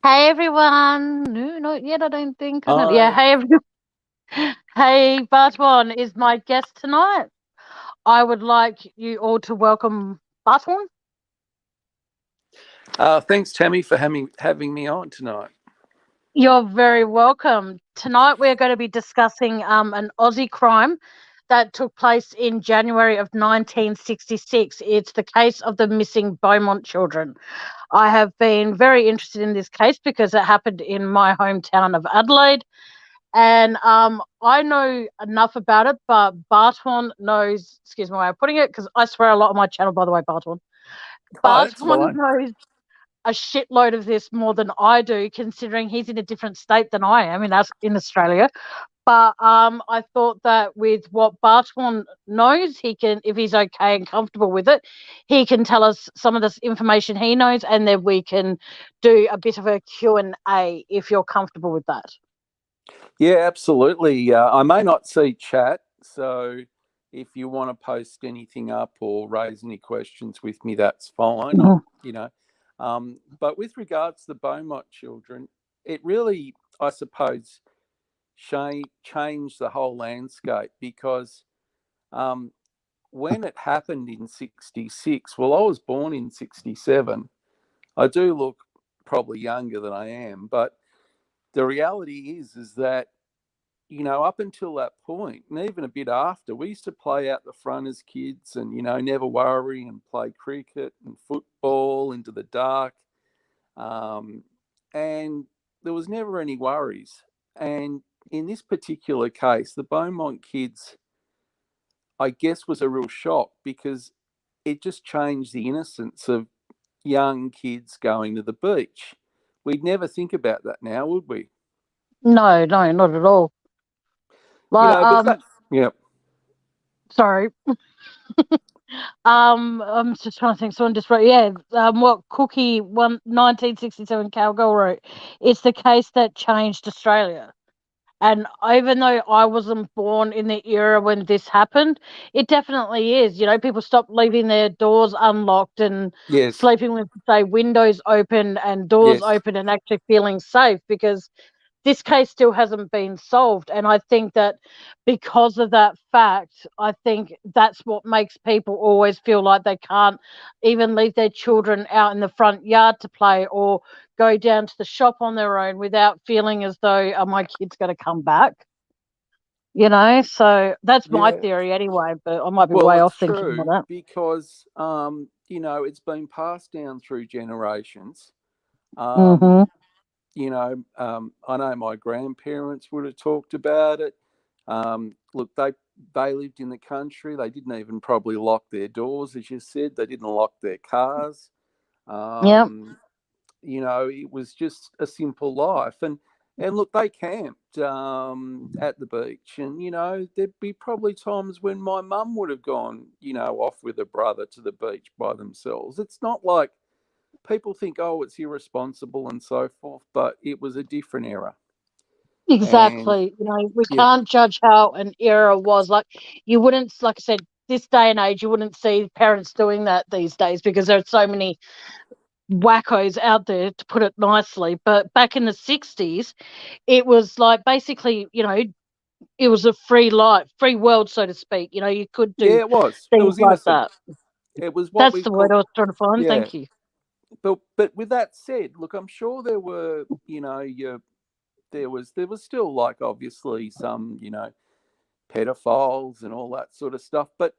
Hey everyone. No, not yet, I don't think. I don't, yeah, Hi. hey everyone. Hey, Barton is my guest tonight. I would like you all to welcome Barton. Thanks, Tammie, for having me on tonight. You're very welcome. Tonight we're going to be discussing an Aussie crime that took place in January of 1966. It's the case of the missing Beaumont children. I have been very interested in this case because it happened in my hometown of Adelaide. And I know enough about it, but Barton knows, excuse my way of putting it, because I swear a lot on my channel, by the way, Barton. Oh, that's Barton fine. knows a shitload of this more than I do, considering he's in a different state than I am in Australia. But I thought that with what Barton knows, he can, if he's okay and comfortable with it, he can tell us some of this information he knows, and then we can do a bit of a Q&A if you're comfortable with that. Yeah, absolutely. I may not see chat, so if you want to post anything up or raise any questions with me, that's fine. Mhm. But with regards to the Beaumont children, it really, I suppose, changed the whole landscape because when it happened in '66, well, I was born in '67. I do look probably younger than I am, but the reality is that up until that point, and even a bit after, we used to play out the front as kids, and never worry, and play cricket and football into the dark, um, and there was never any worries. And in this particular case, the Beaumont kids, I guess, was a real shock because it just changed the innocence of young kids going to the beach. We'd never think about that now, would we? No, no, not at all. Like, But that, yeah. sorry. I'm just trying to think. Someone just wrote, yeah. What Cookie 1967 Cowgirl wrote. It's the case that changed Australia. And even though I wasn't born in the era when this happened, it definitely is. People stopped leaving their doors unlocked and Yes, sleeping with, say, windows open and doors yes. open and actually feeling safe because this case still hasn't been solved. And I think that because of that fact, I think that's what makes people always feel like they can't even leave their children out in the front yard to play or go down to the shop on their own without feeling as though, are my kids going to come back? So that's my Yeah. theory anyway, but I might be Well, way it's off thinking true about because it's been passed down through generations. that. Um, I know my grandparents would have talked about it. Look, they lived in the country. They didn't even probably lock their doors, as you said. They didn't lock their cars. Yeah, Um, it was just a simple life. And look, they camped at the beach, and there'd be probably times when my mum would have gone, off with a brother to the beach by themselves. It's not like people think, oh, it's irresponsible and so forth, but it was a different era. And exactly. We yeah, can't judge how an era was. Like, you wouldn't, like I said, this day and age, you wouldn't see parents doing that these days because there are so many wackos out there, to put it nicely. But back in the 60s, it was like basically, it was a free life, free world, so to speak. You could yeah, do it was. It things was like innocent. that. It was what That's we the word call, I was trying to find. yeah. Thank you. But with that said, look, I'm sure there were, there was still, like, obviously some, pedophiles and all that sort of stuff, but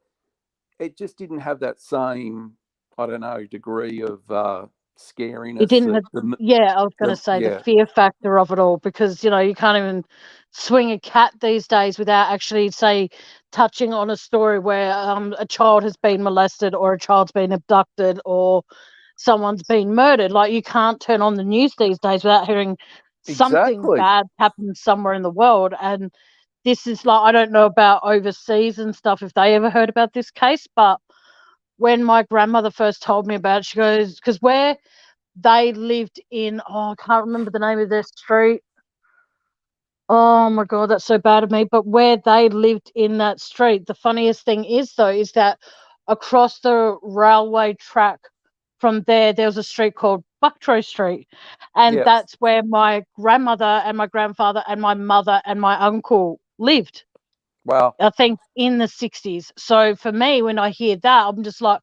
it just didn't have that same, I don't know, degree of It scariness didn't that have, yeah, I was going to say the yeah, fear factor of it all because, you can't even swing a cat these days without actually, say, touching on a story where a child has been molested or a child's been abducted or someone's been murdered. Like, you can't turn on the news these days without hearing something exactly. bad happen somewhere in the world. And this is like, I don't know about overseas and stuff if they ever heard about this case, but when my grandmother first told me about it, she goes, because where they lived in, oh, I can't remember the name of their street. Oh my God, that's so bad of me. But where they lived in that street, the funniest thing is, though, is that across the railway track from there was a street called Bucktrow Street, and Yes. that's where my grandmother and my grandfather and my mother and my uncle lived. Wow. I think in the 60s. So for me, when I hear that, I'm just like,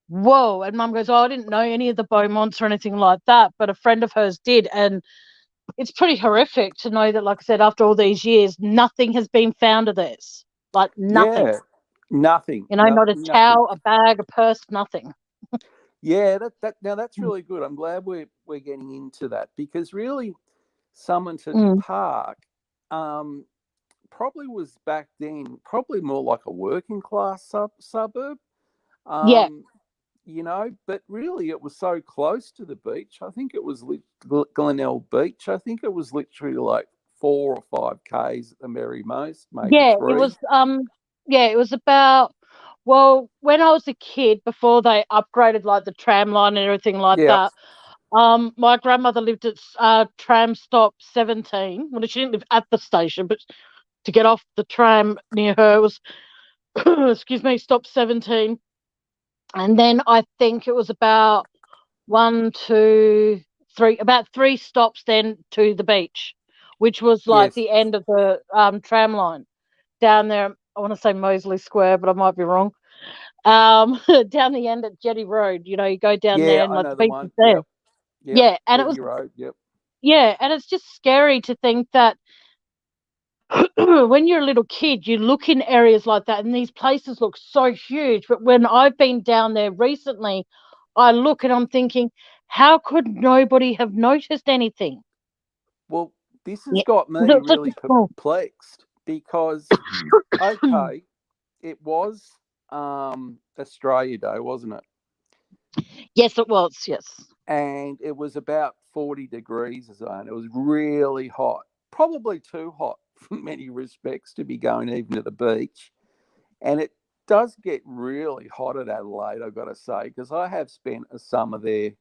whoa. And Mum goes, oh, I didn't know any of the Beaumonts or anything like that, but a friend of hers did. And it's pretty horrific to know that, like I said, after all these years, nothing has been found of this. Like nothing. Yeah. Nothing. You know, not a Nothing. towel, a bag, a purse, nothing. Yeah, now that's really good. I'm glad we're getting into that, because really Summerton Park probably was back then probably more like a working class suburb. Yeah. You know, but really it was so close to the beach. I think it was Glenelg Beach. I think it was literally like 4 or 5 Ks at the very most, maybe Yeah, 3. it was about, well, when I was a kid, before they upgraded like the tram line and everything like Yeah. that, my grandmother lived at tram stop 17. Well, she didn't live at the station, but to get off the tram near her was, excuse me, stop 17. And then I think it was about 1, 2, 3, about 3 stops then to the beach, which was like Yes. the end of the tram line down there. I want to say Moseley Square, but I might be wrong. Down the end at Jetty Road, you know, you go down there Yeah, and I like know the the beach one. is there. Yep. Yep. Yeah, and it was, Jetty Road. Yep. yeah, and it's just scary to think that when you're a little kid, you look in areas like that, and these places look so huge. But when I've been down there recently, I look and I'm thinking, how could nobody have noticed anything? Well, this has Yeah, got me it's such really a small. perplexed, because okay, it was Australia Day, wasn't it? Yes, it was. Yes. And it was about 40 degrees or so, and it was really hot, probably too hot in many respects to be going even to the beach. And it does get really hot at Adelaide, I've got to say, because I have spent a summer there,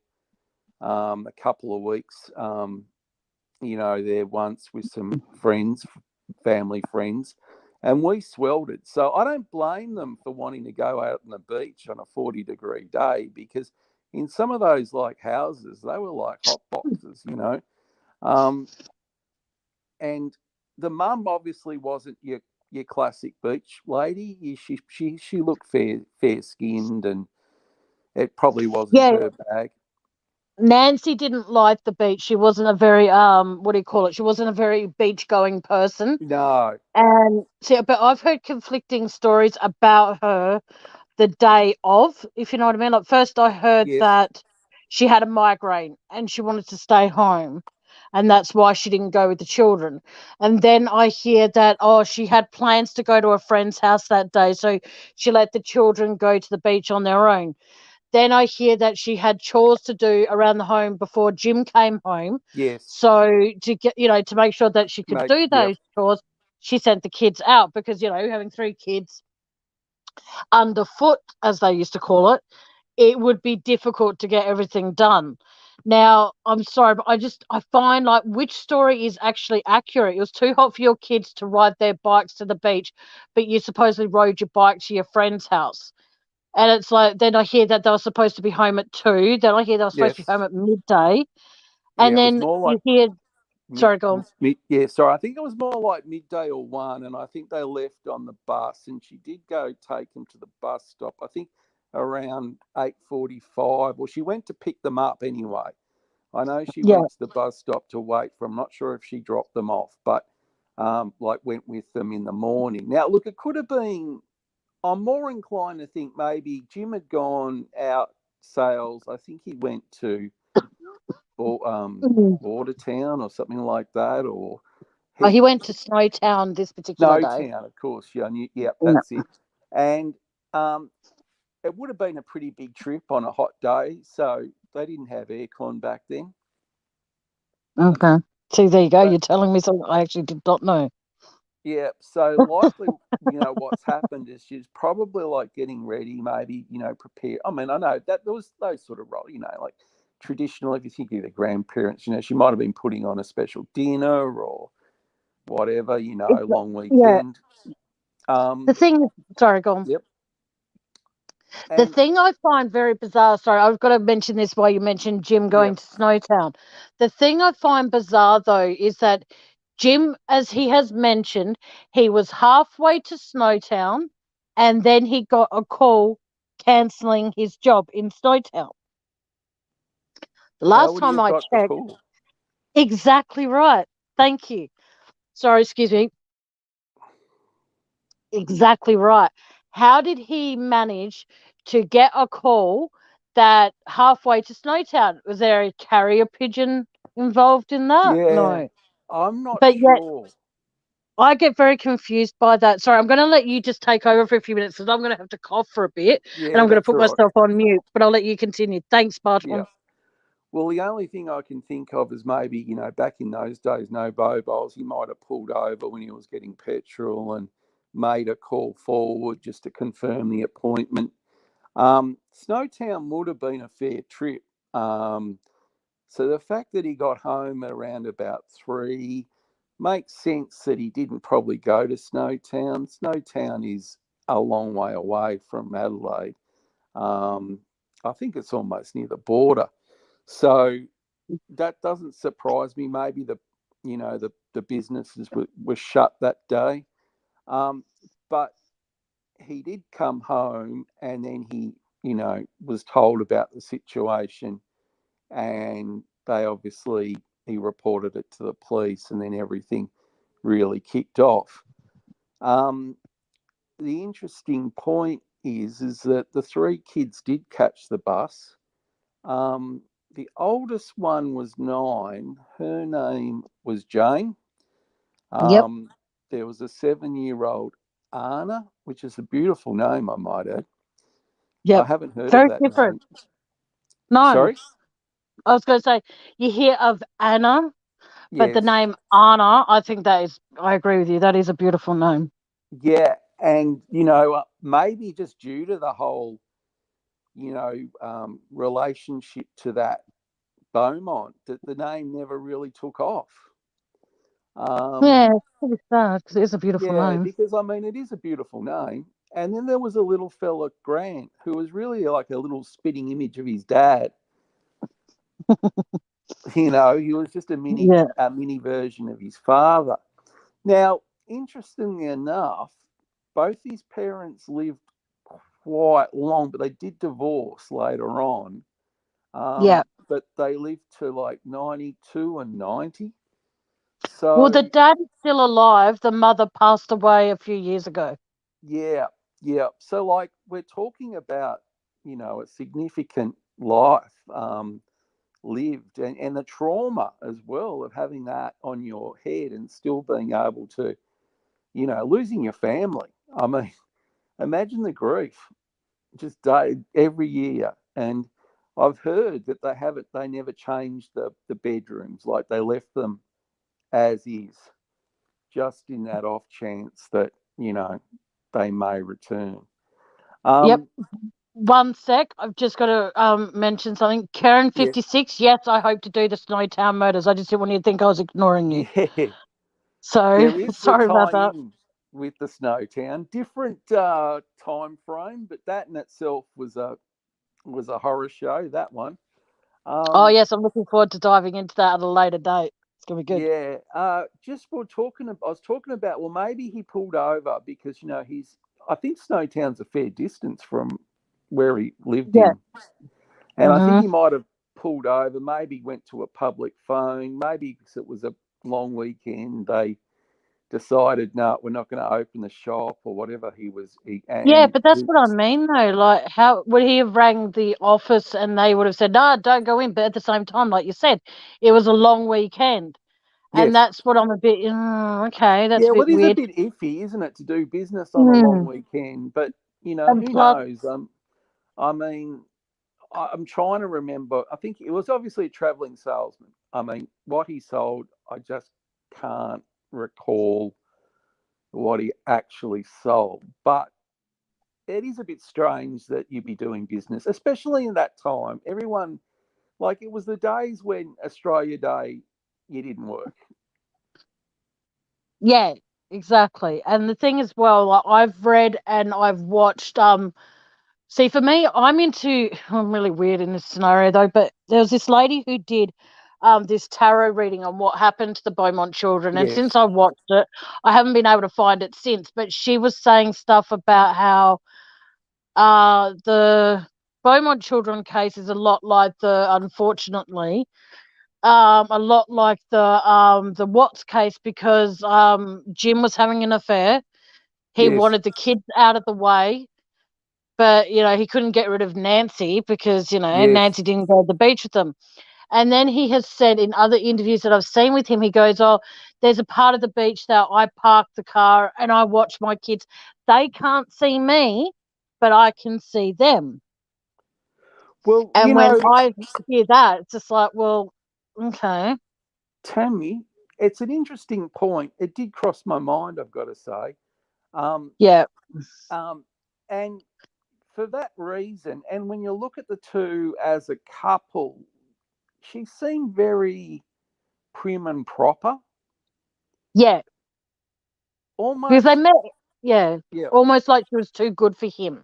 a couple of weeks, you know, there once with some friends, family friends, and we swelled it. So I don't blame them for wanting to go out on the beach on a 40-degree day, because in some of those like houses, they were like hot boxes, you know. And the mum obviously wasn't your classic beach lady. She looked fair skinned, and it probably wasn't Yeah, her bag. Nancy didn't like the beach. She wasn't a very what do you call it? She wasn't a very beach going person. No. And see, but I've heard conflicting stories about her the day of, if you know what I mean. Like first I heard Yes. that she had a migraine and she wanted to stay home, and that's why she didn't go with the children. And then I hear that, oh, she had plans to go to a friend's house that day, so she let the children go to the beach on their own. Then I hear that she had chores to do around the home before Jim came home. Yes. So to get, you know, to make sure that she could Mate. do Yep. those chores, she sent the kids out because, you know, having 3 kids underfoot, as they used to call it, it would be difficult to get everything done. Now, I'm sorry, but I find like which story is actually accurate. It was too hot for your kids to ride their bikes to the beach, but you supposedly rode your bike to your friend's house. And it's like, then I hear that they were supposed to be home at 2. Then I hear they were supposed to be Yes. home at midday. Yeah, And it was then more like you hear, mid, sorry, go on. mid. Yeah, sorry. I think it was more like midday or 1, and I think they left on the bus, and she did go take them to the bus stop. I think around 8:45, or she went to pick them up anyway. I know she Yeah. went to the bus stop to wait for them. I'm not sure if she dropped them off, but like went with them in the morning. Now, look, it could have been. I'm more inclined to think maybe Jim had gone out sales. I think he went to Mm. Watertown or something like that, or Oh, he he went to Snowtown this particular day. Snowtown, of course. Yeah, yep, Yeah. that's it. And it would have been a pretty big trip on a hot day, so they didn't have aircon back then. Okay. See, there you go. But You're telling me something I actually did not know. yeah, so likely, what's happened is she's probably like getting ready, maybe, prepare. I mean, I know that there was those sort of roles, like traditional, if you think of the grandparents, she might have been putting on a special dinner or whatever, long Yeah. weekend. The thing, sorry, go on. Yep. The And thing I find very bizarre, sorry, I've got to mention this while you mentioned Jim yeah, going to Snowtown. The thing I find bizarre, though, is that Jim, as he has mentioned, he was halfway to Snowtown and then he got a call cancelling his job in Snowtown. The how last would he time have I got the checked, call? exactly right. Thank you. Sorry, excuse me. Exactly right. How did he manage to get a call that halfway to Snowtown? Was there a carrier pigeon involved in that? Yeah, No. I'm not But yet, sure. I get very confused by that. Sorry, I'm going to let you just take over for a few minutes because I'm going to have to cough for a bit and Yeah, I'm going to that's put all right. myself on mute, but I'll let you continue. Thanks, Yeah. Barton. Well, the only thing I can think of is maybe, back in those days, no mobiles. He might have pulled over when he was getting petrol and made a call forward just to confirm the appointment. Snowtown would have been a fair trip. Um, so the fact that he got home at around about 3 makes sense that he didn't probably go to Snowtown. Snowtown is a long way away from Adelaide. Um, I think it's almost near the border. So that doesn't surprise me. Maybe the businesses were shut that day, um, but he did come home, and then he was told about the situation, and they obviously he reported it to the police, and then everything really kicked off. Um, the interesting point is that the three kids did catch the bus. Um, the oldest one was 9. Her name was Jane. Yep, Um, there was a 7-year-old Anna, which is a beautiful name, I might add. I yep. haven't heard of Very that different. name. No, Sorry? I was going to say, you hear of Anna, but the Yes. name Anna, I think that is, I agree with you. That is a beautiful name. Yeah. And, maybe just due to the whole, relationship to that Beaumont, that the name never really took off. Yeah, Um, it's pretty sad because it is a beautiful Yeah, name. because I mean, it is a beautiful name. And then there was a little fella, Grant, who was really like a little spitting image of his dad. He was just Yeah, a mini version of his father. Now, interestingly enough, both his parents lived quite long, but they did divorce later on. yeah. But they lived to like 92 and 90. Well, the So dad is still alive. The mother passed away a few years ago. yeah, yeah. So, like, we're talking about, a significant life lived, and the trauma as well of having that on your head and still being able to, losing your family. I mean, imagine the grief just every year. And I've heard that they never changed the bedrooms, like they left them as is, just in that off chance that, they may return. Yep. Um, One sec. I've just got to mention something. Karen yeah, 56. Yes, I hope to do the Snowtown murders. I just didn't want you to think I was ignoring you. yeah. So There is the sorry about tie that. in with the Snowtown, different time frame, but that in itself was a horror show. That one, Oh um, yes, I'm looking forward to diving into that at a later date. It's gonna be good. yeah. Just we're talking. I was talking about. Well, maybe he pulled over because he's. I think Snowtown's a fair distance from where he lived Yeah. in, and I think Mhm. he might have pulled over. Maybe went to a public phone. Maybe because it was a long weekend. They decided, no, we're not going to open the shop or whatever Yeah, and but that's he, what I mean though. Like, how would he have rang the office and they would have said, "No, don't go in." But at the same time, like you said, it was a long weekend, and yes, that's what I'm a bit. Okay, that's yeah, a well, bit it is a weird. bit iffy, isn't it, to do business on a long Mm. weekend? But And who plus, knows? I mean, I'm trying to remember. I think it was obviously a traveling salesman. I mean, what he sold, I just can't recall what he actually sold, but it is a bit strange that you'd be doing business, especially in that time. Everyone, like, it was the days when Australia Day, you didn't work. yeah, exactly. And the thing as well, like, I've read and I've watched See, for me, I'm really weird in this scenario though, but there was this lady who did this tarot reading on what happened to the Beaumont children. And Yes. since I watched it, I haven't been able to find it since, but she was saying stuff about how the Beaumont children case is a lot like unfortunately, a lot like the Watts case, because Jim was having an affair. He Yes. wanted the kids out of the way, but he couldn't get rid of Nancy because Yes. Nancy didn't go to the beach with them. And then he has said in other interviews that I've seen with him, he goes, "Oh, there's a part of the beach that I park the car and I watch my kids. They can't see me, but I can see them." Well, And when I hear that, it's just like, well, okay. Tammie, it's an interesting point. It did cross my mind, I've got to say. Yeah. And for that reason, and when you look at the two as a couple, she seemed very prim and proper. Yeah. Because they Almost, met, yeah, yeah, almost like she was too good for him,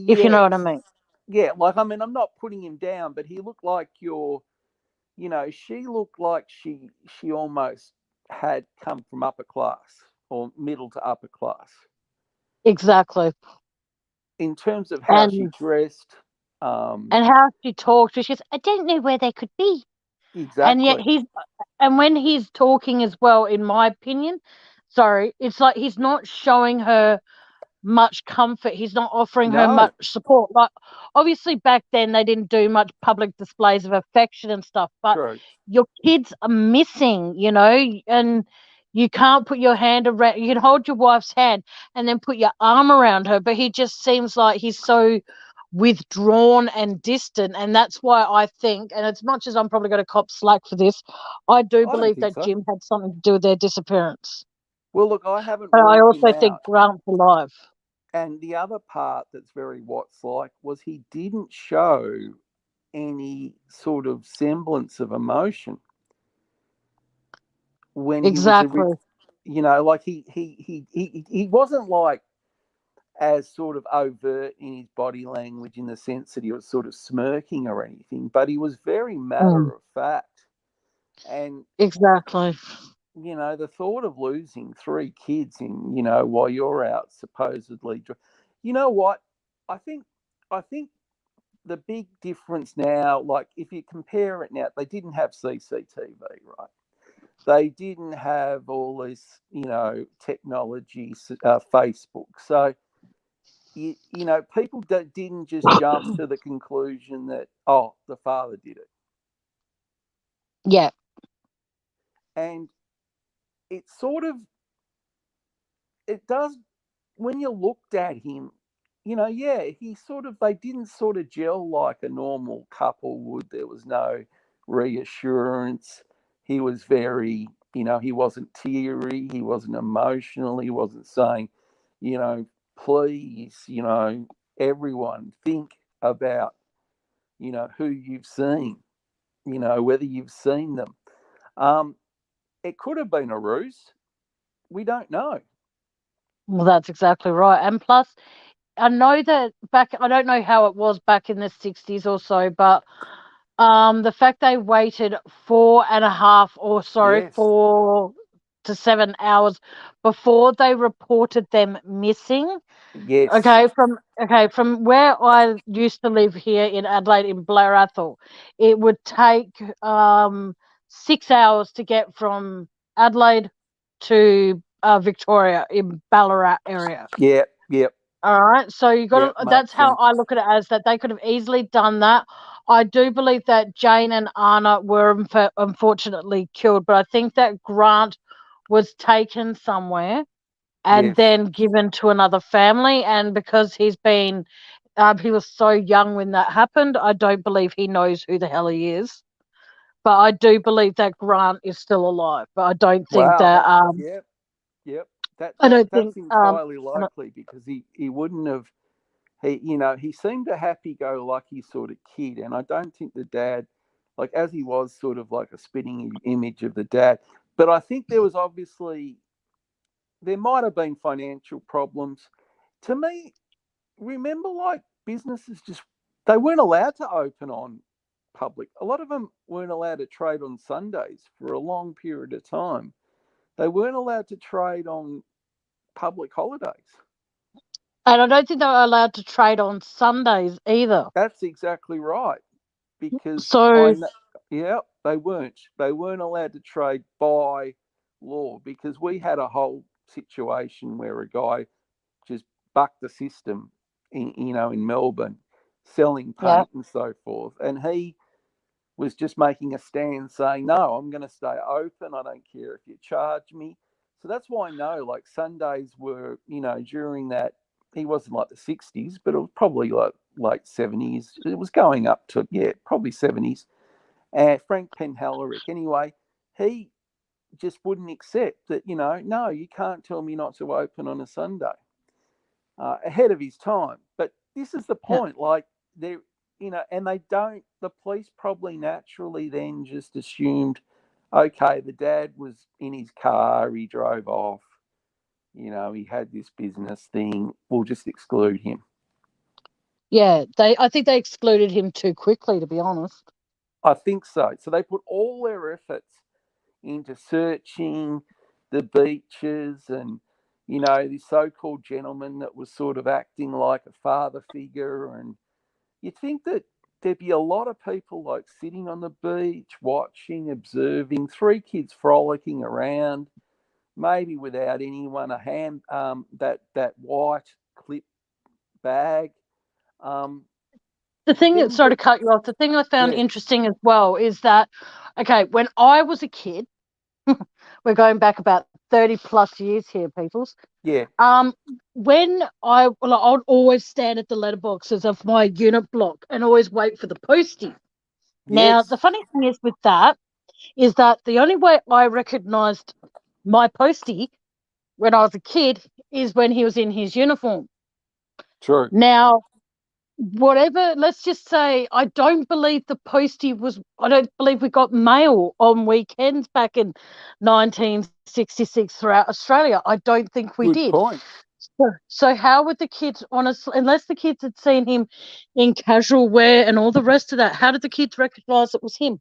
if you know yes. what I mean. Yeah, like, I mean, I'm not putting him down, but he looked like she looked like she almost had come from upper class or middle to upper class Exactly. in terms of how she And dressed. how she talked, she says, "I don't know where they could be." And yet Exactly. and when he's talking as well, in my opinion, sorry, it's like he's not showing her much comfort. He's not offering her No, much support. Like, obviously back then they didn't do much public displays of affection and stuff, but true. your kids are missing, and you can't put your hand around, you can hold your wife's hand and then put your arm around her, but he just seems like he's so withdrawn and distant. And that's why I think, and as much as I'm probably going to cop slack for this, I do I don't believe think that so. Jim had something to do with their disappearance. Well, look, I haven't But I ruled him also think out. Grant's alive. And the other part that's very Watts like was he didn't show any sort of semblance of emotion when he was Exactly. like he wasn't like as sort of overt in his body language in the sense that he was sort of smirking or anything, but he was very matter of fact. And Exactly. the thought of losing three kids while you're out supposedly, what I think, I think the big difference now, like if you compare it now, they didn't have CCTV, right? They didn't have all this, technology, Facebook. So, people didn't just jump to the conclusion that, oh, the father did it. Yeah. And it sort of, it does, when you looked at him, yeah, they didn't sort of gel like a normal couple would. There was no reassurance. He was very, he wasn't teary, he wasn't emotional, he wasn't saying, you know, please, everyone think about, who you've seen, whether you've seen them. Um, it could have been a ruse. We don't know. Well, that's exactly right. And plus, I know that I don't know how it was back in the 60s or so, but the fact they waited 4.5, or sorry, Yes, 4 to 7 hours before they reported them missing. yes, From where I used to live here in Adelaide, in Blair Athol, it would take 6 hours to get from Adelaide to Victoria in Ballarat area. yep, yep, All right, so you got yep, to. That's makes how I sense. look at it, as that they could have easily done that. I do believe that Jane and Anna were unfortunately killed, but I think that Grant was taken somewhere and Yes. then given to another family. And because he was so young when that happened, I don't believe he knows who the hell he is. But I do believe that Grant is still alive. But I don't think Wow, that. yep, yep. That I that don't that's think. entirely likely because he wouldn't have he seemed a happy-go-lucky sort of kid, and I don't think the dad, like as he was sort of like a spitting image of the dad, but I think there might have been financial problems. To me, remember, like businesses they weren't allowed to open on public. A lot of them weren't allowed to trade on Sundays for a long period of time. They weren't allowed to trade on public holidays. And I don't think they were allowed to trade on Sundays either. That's exactly right. Because So, they weren't. They weren't allowed to trade by law, because we had a whole situation where a guy just bucked the system in Melbourne, selling paint and so forth. And he was just making a stand saying, no, I'm going to stay open. I don't care if you charge me. So that's why I know, like, Sundays were, during that, he wasn't like the 60s, but it was probably like 70s. It was going up to, probably 70s. And Frank Penhallerick, anyway, he just wouldn't accept that, no, you can't tell me not to open on a Sunday. Ahead of his time. But this is the point, like, they're, and the police probably naturally then just assumed, okay, the dad was in his car, he drove off, he had this business thing, we'll just exclude him. Yeah, I think they excluded him too quickly, to be honest. I think so. So they put all their efforts into searching the beaches and, this so-called gentleman that was sort of acting like a father figure. And you'd think that there'd be a lot of people like sitting on the beach, watching, observing, 3 kids frolicking around, maybe without anyone, that white clip bag. The thing, sorry to cut you off, the thing I found interesting as well is that, okay, when I was a kid, we're going back about 30 plus years here, peoples. Yeah. When I would always stand at the letterboxes of my unit block and always wait for the postie. Now, the funny thing is with that is that the only way I recognised my postie when I was a kid is when he was in his uniform. True. Now, whatever, let's just say I don't believe we got mail on weekends back in 1966 throughout Australia. I don't think we did. Good point. So how would the kids, honestly, unless the kids had seen him in casual wear and all the rest of that, how did the kids recognise it was him?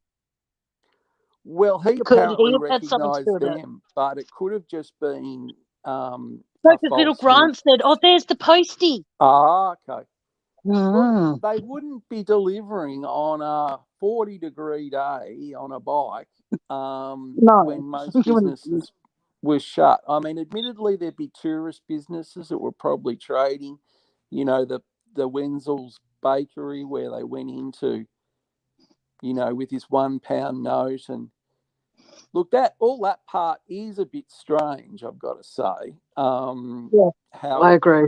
Well, he apparently recognised them, but it could have just been little Grant said, "Oh, there's the postie." Ah, okay. Well, they wouldn't be delivering on a 40-degree day on a bike when most businesses were shut. I mean, admittedly, there'd be tourist businesses that were probably trading, the Wenzel's bakery where they went into, with this £1 note. And look, all that part is a bit strange, I've got to say. How I agree.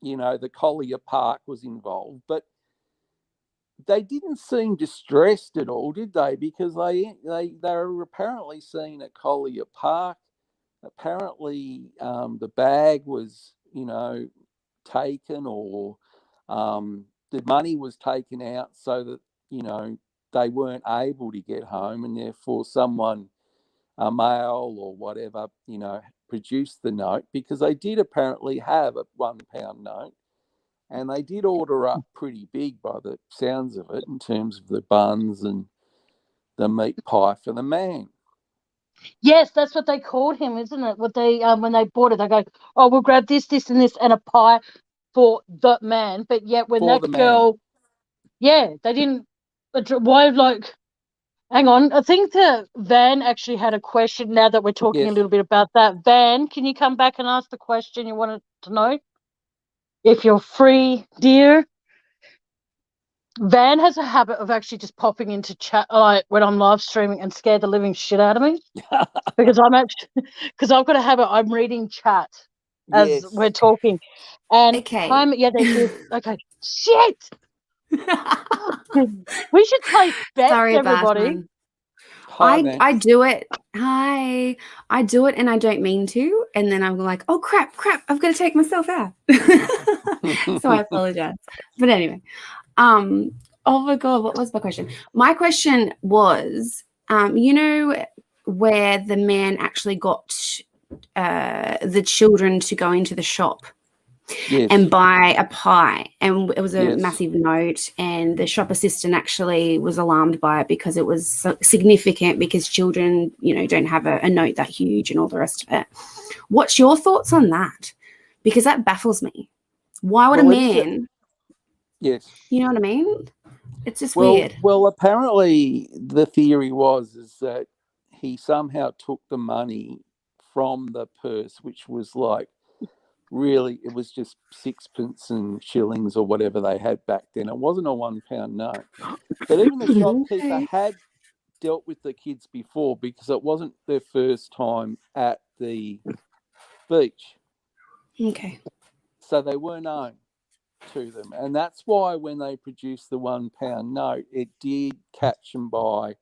The Collier Park was involved, but they didn't seem distressed at all, did they? Because they were apparently seen at Collier Park. Apparently, the bag was, taken, or the money was taken out so that, they weren't able to get home, and therefore someone, a mail or whatever, produced the note, because they did apparently have a £1 note, and they did order up pretty big by the sounds of it, in terms of the buns and the meat pie for the man. Yes, that's what they called him, isn't it? What they when they bought it, they go, "Oh, we'll grab this, this, and this, and a pie for the man." But yet, when that girl, they didn't. Why, like? Hang on, I think the Van actually had a question. Now that we're talking a little bit about that, Van, can you come back and ask the question you wanted to know? If you're free, dear. Van has a habit of actually just popping into chat, like when I'm live streaming, and scare the living shit out of me. because I've got a habit. I'm reading chat as we're talking, and they do. Okay, shit. We should play bets, everybody. I do it. Hi. I do it and I don't mean to. And then I'm like, oh, crap. I've got to take myself out. So I apologize. But anyway. Oh, my God. What was my question? My question was, where the man actually got the children to go into the shop. and buy a pie. And it was a Yes. massive note, and the shop assistant actually was alarmed by it because it was so significant, because children, you know, don't have a note that huge and all the rest of it. What's your thoughts on that? Because that baffles me. Why would a man... Yes. You know what I mean? It's just weird. Well, apparently the theory is that he somehow took the money from the purse, which was like, really, it was just sixpence and shillings or whatever they had back then. It wasn't a £1 note. But even the shopkeeper had dealt with the kids before, because it wasn't their first time at the beach. Okay. So they were known to them. And that's why when they produced the £1 note, it did catch them by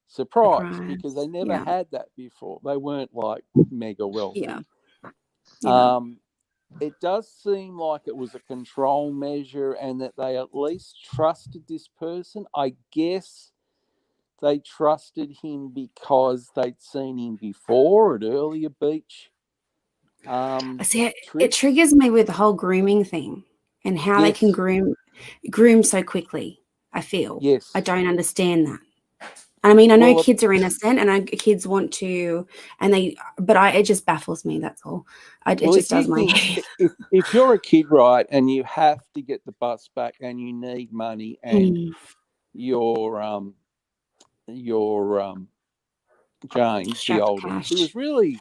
surprise. Because they never had that before. They weren't like mega wealthy. Yeah. It does seem like it was a control measure, and that they at least trusted this person. I guess they trusted him because they'd seen him before at earlier beach. See, it triggers me with the whole grooming thing and how they can groom so quickly. I feel. Yes. I don't understand that. I mean, I know kids are innocent, and kids want to, but it just baffles me. That's all. It just does my head. If you're a kid, right, and you have to get the bus back, and you need money, and your James, the oldest, who was really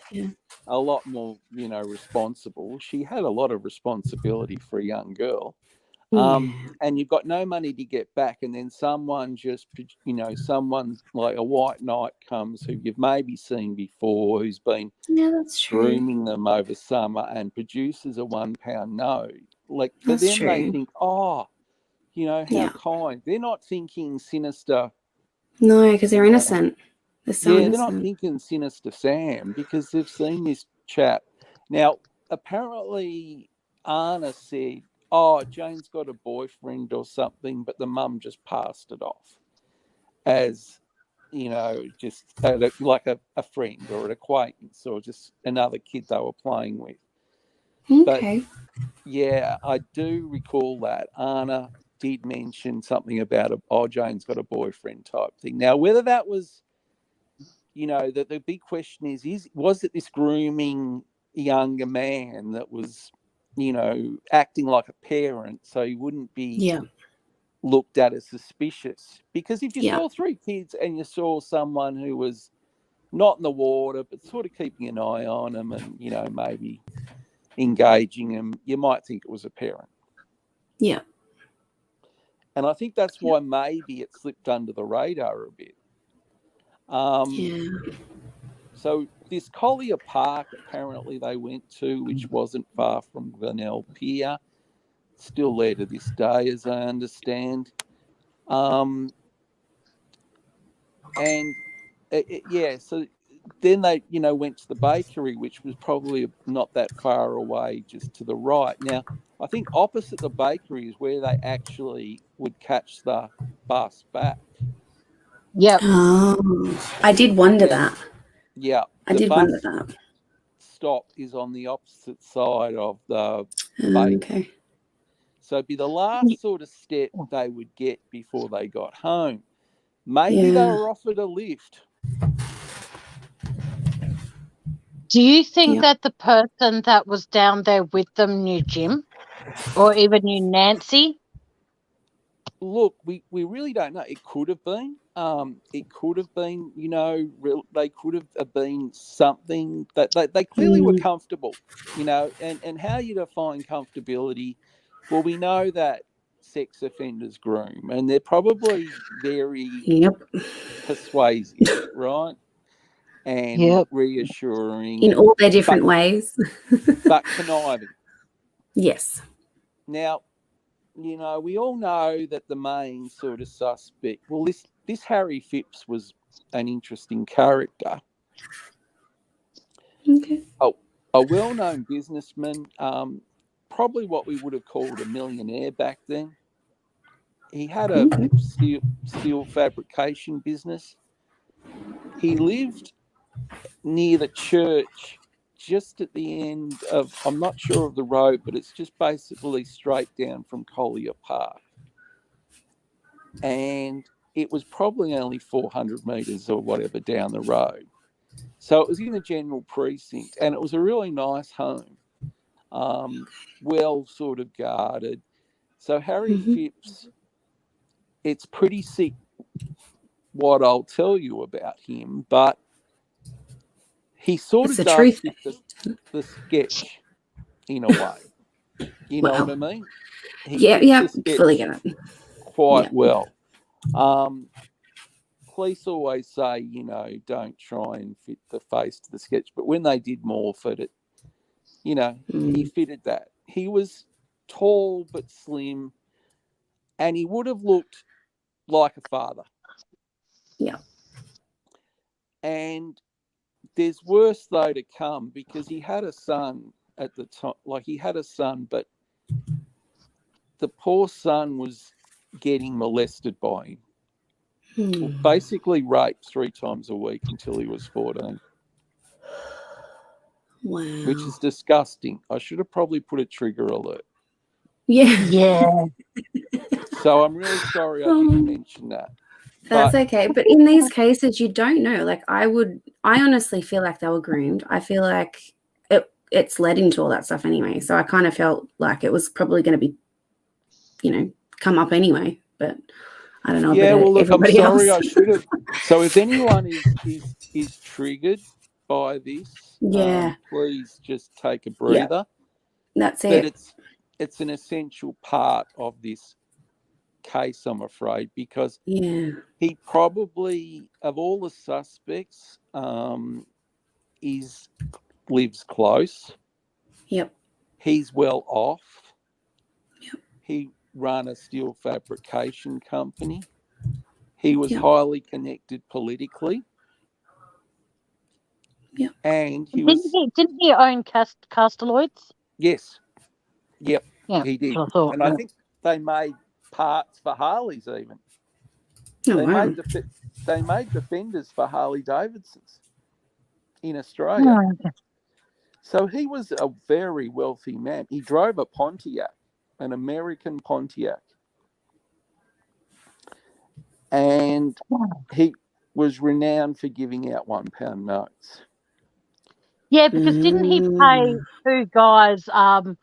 a lot more, you know, responsible. She had a lot of responsibility for a young girl. And you've got no money to get back, and then someone someone like a white knight comes who you've maybe seen before, who's been grooming them over summer, and produces a £1 note. Like, for them, they think, oh, you know, how kind. They're not thinking sinister. No, because they're innocent. They're so innocent. They're not thinking sinister Sam, because they've seen this chap. Now, apparently, Anna said, oh, Jane's got a boyfriend or something, but the mum just passed it off as, you know, just like a friend or an acquaintance, or just another kid they were playing with. Okay. But, yeah, I do recall that Anna did mention something about, Jane's got a boyfriend type thing. Now, whether that was, you know, the big question was it this grooming younger man that was, you know, acting like a parent, so he wouldn't be looked at as suspicious? Because if you saw 3 kids and you saw someone who was not in the water, but sort of keeping an eye on them and, you know, maybe engaging them, you might think it was a parent. Yeah. And I think that's why maybe it slipped under the radar a bit. So this Collier Park, apparently they went to, which wasn't far from Glenelg Pier, still there to this day, as I understand. So then they, you know, went to the bakery, which was probably not that far away, just to the right. Now, I think opposite the bakery is where they actually would catch the bus back. Yep. Oh, I did wonder that. Yeah. I did wonder that. Stop is on the opposite side of the bakery. Okay. So it'd be the last sort of step they would get before they got home. Maybe they were offered a lift. Do you think that the person that was down there with them knew Jim, or even knew Nancy? Look, we really don't know. It could have been. It could have been, you know, they could have been something that they clearly were comfortable, you know, and how you define comfortability? Well, we know that sex offenders groom, and they're probably very persuasive, right? And reassuring. In all their different ways. But conniving. Yes. Now, you know, we all know that the main sort of suspect, well, this Harry Phipps was an interesting character. Okay. A well-known businessman, probably what we would have called a millionaire back then. He had a steel fabrication business. He lived near the church just at the end of, I'm not sure of the road, but it's just basically straight down from Collier Park. And it was probably only 400 metres or whatever down the road. So it was in the general precinct, and it was a really nice home, well sort of guarded. So Harry Phipps, it's pretty sick what I'll tell you about him, but he sort of does fit the sketch in a way. You know what I mean? Yeah, fully get it. Quite well. Police always say, you know, don't try and fit the face to the sketch, but when they did morph it, you know, he fitted that. He was tall but slim, and he would have looked like a father. Yeah. And there's worse, though, to come, because he had a son at the time. Like, he had a son, but the poor son was getting molested by him. Basically raped 3 times a week until he was 14. Wow. Which is disgusting. I should have probably put a trigger alert. Yeah. So I'm really sorry I didn't mention that. That's okay. But in these cases, you don't know. Like, I honestly feel like they were groomed. I feel like it's led into all that stuff anyway. So I kind of felt like it was probably going to be, you know, come up anyway. But I don't know. Yeah, well, look, I'm sorry, else. I should have. So if anyone is triggered by this, please just take a breather. That's it. But it's an essential part of this case, I'm afraid, because he probably, of all the suspects, lives close. Yep. He's well off. Yep. He ran a steel fabrication company. He was highly connected politically. Yeah. And didn't he own Castelloids? Yes. Yep. Yeah, he did. I I think they made parts for Harleys even. They made defenders for Harley Davidsons in Australia. Oh, okay. So he was a very wealthy man. He drove a Pontiac, an American Pontiac. And he was renowned for giving out £1 notes. Yeah, because didn't he pay 2 guys a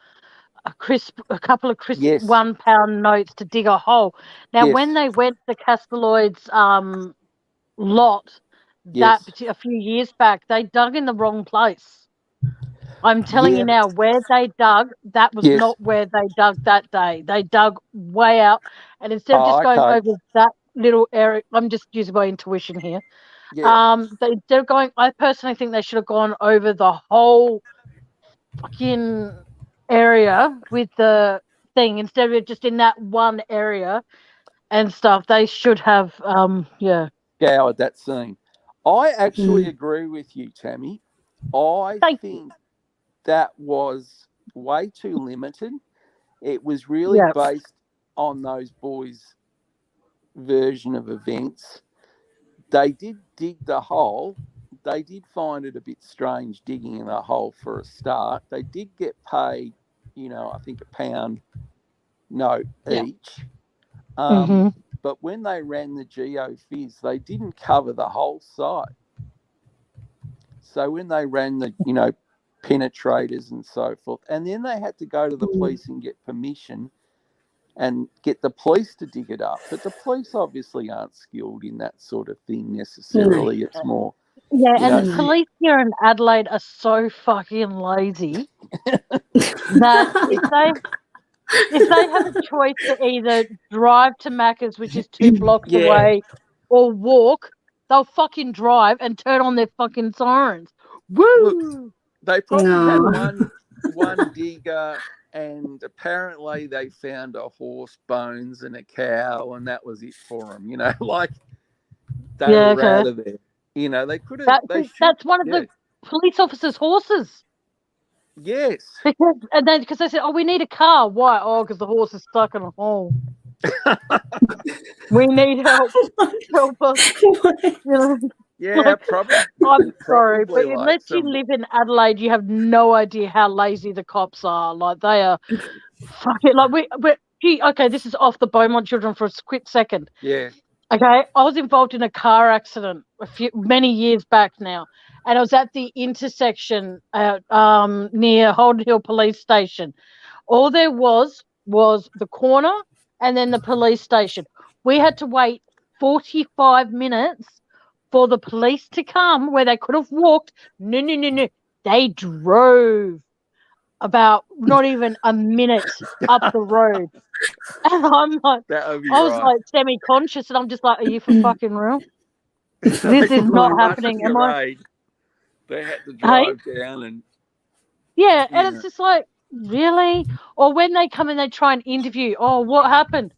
couple of crisp £1 notes to dig a hole? Now, when they went to Castelloid's lot a few years back, they dug in the wrong place. I'm telling you now, where they dug, that was not where they dug that day. They dug way out, and instead of just going over that little area, I'm just using my intuition here. They're going. I personally think they should have gone over the whole fucking area with the thing instead of just in that one area and stuff. They should have, scoured that scene. I actually agree with you, Tammie. I think that was way too limited. It was really based on those boys' version of events. They did dig the hole. They did find it a bit strange digging in a hole for a start. They did get paid, I think £1 note each. But when they ran the geophys, they didn't cover the whole site. So when they ran the, penetrators and so forth, and then they had to go to the police and get permission and get the police to dig it up. But the police obviously aren't skilled in that sort of thing necessarily. It's more... Yeah, and the police here in Adelaide are so fucking lazy that if they have a choice to either drive to Macca's, which is 2 blocks away, or walk, they'll fucking drive and turn on their fucking sirens. Woo! Look, they probably had one digger, and apparently they found a horse bones and a cow, and that was it for them. Like they were out of there. They could have. That's one of the police officers' horses. Yes. Because they said, we need a car. Why? Oh, because the horse is stuck in a hole. We need help. Help us. Yeah, probably. I'm sorry, but Probably unless you live in Adelaide, you have no idea how lazy the cops are. Like, they are fucking, like, okay, this is off the Beaumont children for a quick second. Yeah. Okay, I was involved in a car accident many years back now, and I was at the intersection at, near Holden Hill Police Station. All there was the corner and then the police station. We had to wait 45 minutes for the police to come where they could have walked. No. They drove about not even a minute up the road. And I'm like, I was like semi-conscious, and I'm just like, are you for fucking real? This is not happening. Am I? They had to drive down and. Yeah, and it's just like, really? Or when they come and they try and interview, oh, what happened?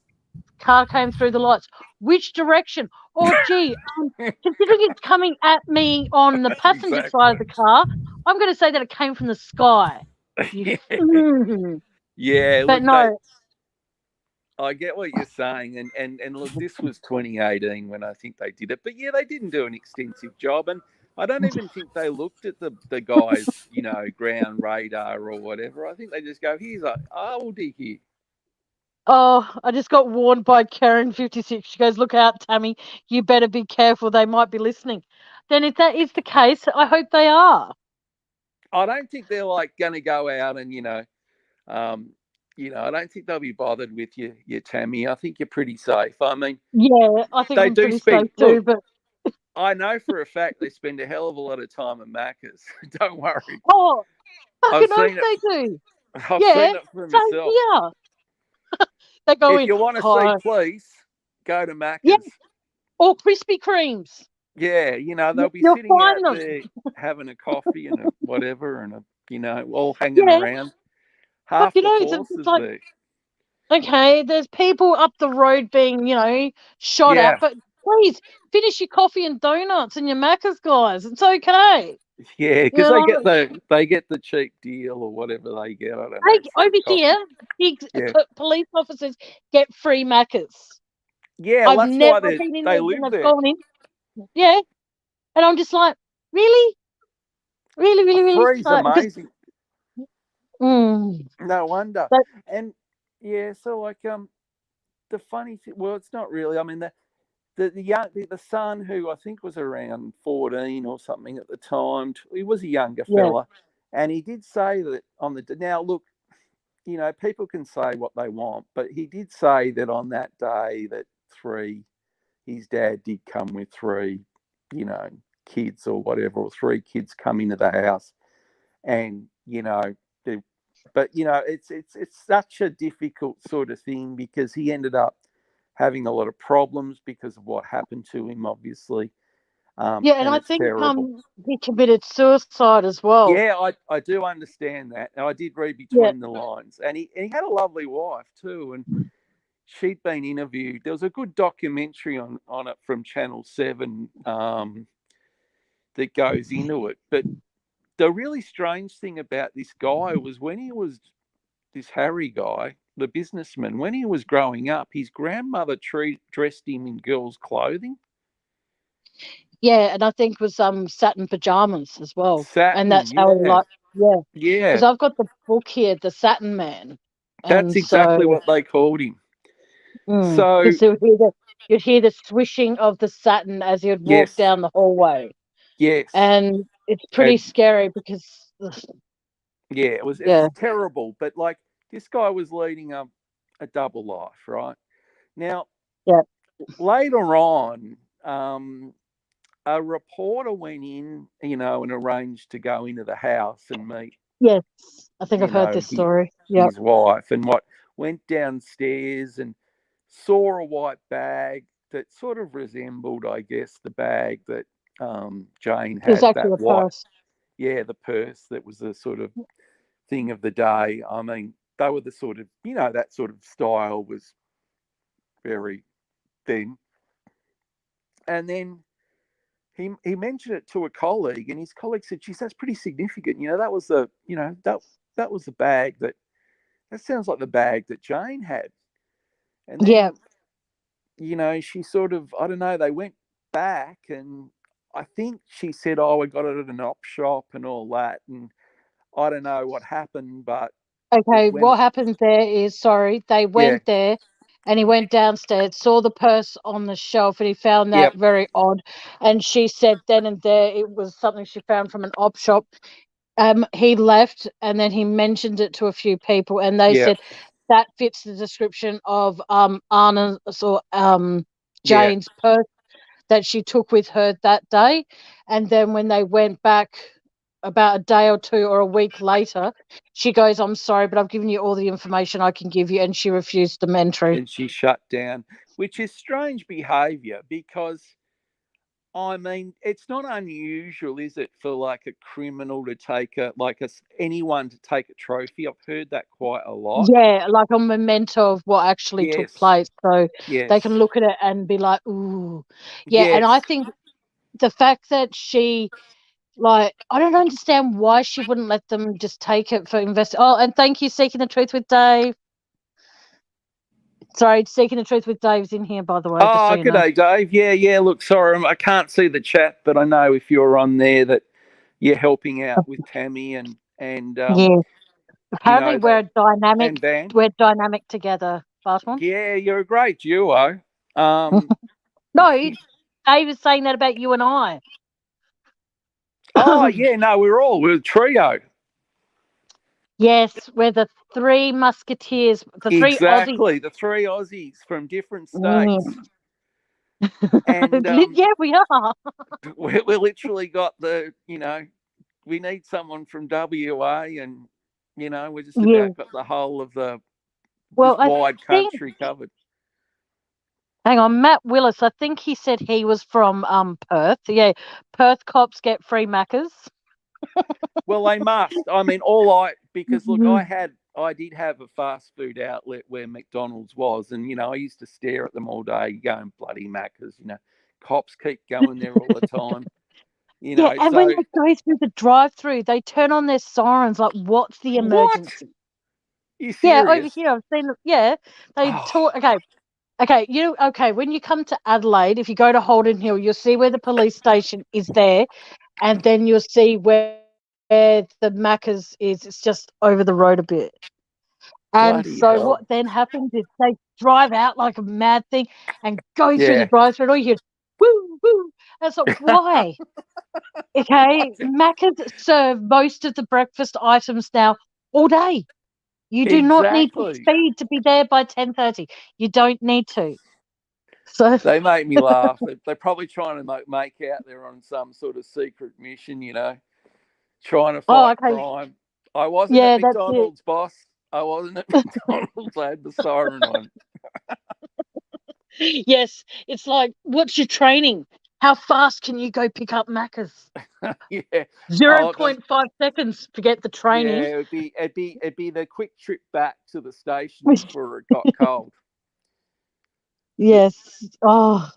Car came through the lights. Which direction? Oh, gee, considering it's coming at me on the passenger side of the car, I'm going to say that it came from the sky. Yeah, but look, no. I get what you're saying, and look, this was 2018 when I think they did it, but yeah, they didn't do an extensive job, and I don't even think they looked at the guy's, ground radar or whatever. I think they just go, here's a oldie here. Oh, I just got warned by Karen56. She goes, look out, Tammie, you better be careful. They might be listening. Then if that is the case, I hope they are. I don't think they're like going to go out and, I don't think they'll be bothered with you, Tammie. I think you're pretty safe. I mean, yeah, I think I'm pretty safe too. But I know for a fact they spend a hell of a lot of time at Macca's. Don't worry. Oh, fucking hope they do. I've seen it for myself. Yeah. They go if you want to see police, go to Macca's. Yeah. Or Krispy Kremes. Yeah, they'll be sitting out there having a coffee and a whatever and all hanging around. Half the forces like, there. Okay, there's people up the road being, shot at, but please finish your coffee and donuts and your Macca's, guys. It's okay. Yeah, because they get the cheap deal or whatever they get. I don't know. Over here, big police officers get free Macca's. Yeah, I've never been in there when I've gone in. Yeah, and I'm just like, really? Free's amazing. No wonder. And yeah, so like the funny thing, well, it's not really. I mean, the son, who I think was around 14 or something at the time, he was a younger fella, and he did say that on the now look, people can say what they want, but he did say that on that day that his dad did come with 3, kids or whatever, or 3 kids come into the house, and but it's such a difficult sort of thing because he ended up having a lot of problems because of what happened to him, obviously. And I think he committed suicide as well. Yeah, I do understand that, and I did read between the lines. And he had a lovely wife too, and she'd been interviewed. There was a good documentary on it from Channel 7 that goes into it. But the really strange thing about this guy was when he was this Harry guy, the businessman, when he was growing up, his grandmother dressed him in girls' clothing. Yeah, and I think it was satin pajamas as well. Satin, and that's how he liked. Yeah. Because I've got the book here, The Satin Man. That's exactly what they called him. So you'd hear the swishing of the satin as you'd walk down the hallway. Yes. And it's pretty scary because it's terrible. But like this guy was leading a double life, right? Now later on, a reporter went in, and arranged to go into the house and meet. Yes, I think I've heard this story. His wife, and went downstairs and saw a white bag that sort of resembled, I guess, the bag that Jane had. Exactly, the purse. Yeah, the purse that was the sort of thing of the day. I mean, they were the sort of, that sort of style was very thin. And then he mentioned it to a colleague, and his colleague said, "Geez, that's pretty significant. That was the, that was the bag that sounds like the bag that Jane had." And then, she sort of, I don't know, they went back, and I think she said, "Oh, we got it at an op shop and all that." And I don't know what happened, but Okay, when what happened there is, they yeah, went there and he went downstairs, saw the purse on the shelf, and he found that yep, very odd. And she said then and there it was something she found from an op shop. He left and then he mentioned it to a few people, and they yeah, said that fits the description of Anna's or yeah, Jane's purse that she took with her that day. And then when they went back about a day or two or a week later, she goes, "I'm sorry, but I've given you all the information I can give you," and she refused them entry. and she shut down, which is strange behaviour because I mean, it's not unusual, is it, for like a criminal to take anyone to take a trophy? I've heard that quite a lot. Yeah, like a memento of what actually took Yes, place, so they yes, can look at it and be like, "Ooh." Yeah, and I yes. think the fact that she, like, I don't understand why she wouldn't let them just take it for Oh, and thank you, Seeking the Truth with Dave. Sorry, Seeking the Truth with Dave's in here, by the way, just so Oh, you good know. day, Dave. Yeah, yeah. Look, sorry, I can't see the chat, but I know if you're on there that you're helping out with Tammie and Yeah. you Apparently know that and Van. we're dynamic together, Barton. Yeah, you're a great duo. Um, No, Dave is saying that about you and I. oh yeah, no, we're a trio. Yes, we're the three musketeers, the three Aussies. Exactly, the three Aussies from different states, Mm. and Yeah, we are. we literally got we need someone from WA, and we're just Yeah. about got the whole of this Well, I wide think, country covered. hang on, Matt Willis, I think he said he was from Perth. Yeah, Perth cops get free Maccas. Well, they must. I mean, because look, I did have a fast food outlet where McDonald's was, and I used to stare at them all day, going bloody Maccas. Cops keep going there all the time. Yeah, and when So they go through the drive-through, they turn on their sirens like, "What's the what? emergency?" You Yeah, over serious? here I've seen. Yeah, they Oh, talk. Okay. When you come to Adelaide, if you go to Holden Hill, you'll see where the police station is there, and then you'll see where the Macca's is. It's just over the road a bit. And bloody so hell! what then happens is they drive out like a mad thing and go through the Yeah. drive-through, and all you hear, woo, woo. And it's like, why? Okay, Macca's serve most of the breakfast items now all day. You do not need to Exactly. speed to be there by 10:30. You don't need to. So, They make me laugh. They're probably trying to make out they're on some sort of secret mission, trying to oh, fight okay, crime. I wasn't at yeah, that's it. McDonald's, boss. I wasn't at McDonald's. I had the siren on. Yes, it's like, what's your training? How fast can you go pick up Macca's? Yeah. Zero Oh, point 0.5 seconds to get the training. yeah. It'd be the quick trip back to the station before it got cold. But Yes. Oh,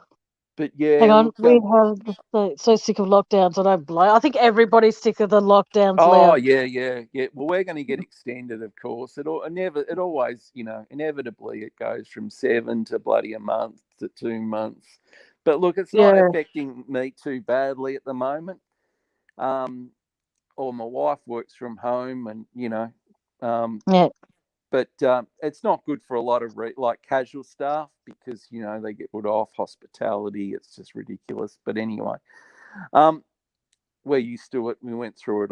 but yeah, hang on. look. We have so sick of lockdowns. I don't blow. I think everybody's sick of the lockdowns, Oh Leo. yeah, yeah, yeah. Well, we're going to get extended, of course. It always, inevitably it goes from 7 to bloody a month to 2 months. But look, it's not Yeah. affecting me too badly at the moment. Or my wife works from home, and Yeah. but it's not good for a lot of like casual staff because they get put off hospitality. It's just ridiculous. But anyway, um, we're used to it. We went through it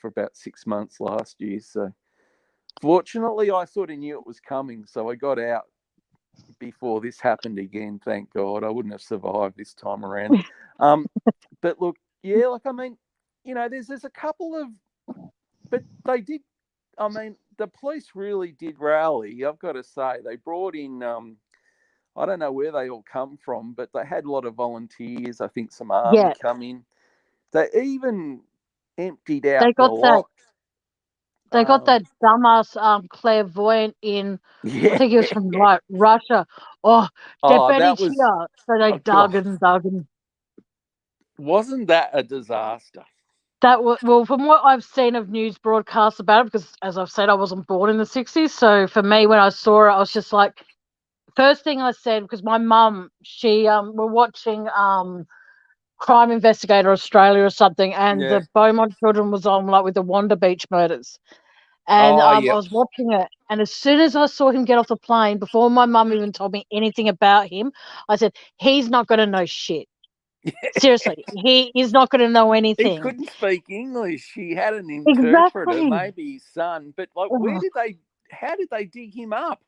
for about 6 months last year. So fortunately, I sort of knew it was coming, so I got out before this happened again. Thank God, I wouldn't have survived this time around. But look, yeah, like I mean, there's a couple of, but they did. I mean, the police really did rally. I've got to say, they brought in. I don't know where they all come from, but they had a lot of volunteers. I think some army Yeah. come in. They even emptied out They the got that. lot. They got that dumbass clairvoyant in. I Yeah. think he was from like Russia. Oh, get Oh, Betty that was. here. So they Oh God, dug and dug and wasn't that a disaster? that was, well, from what I've seen of news broadcasts about it, because as I've said, I wasn't born in the 60s. So for me, when I saw it, I was just like, first thing I said, because my mum, she we're watching Crime Investigator Australia or something, and Yeah. the Beaumont children was on like with the Wanda Beach murders. And Oh, I yeah. was watching it, and as soon as I saw him get off the plane, before my mum even told me anything about him, I said, he's not going to know shit. Seriously, he is not going to know He anything. couldn't speak English. He had an interpreter, Exactly. maybe his son. But like, how did they dig him up?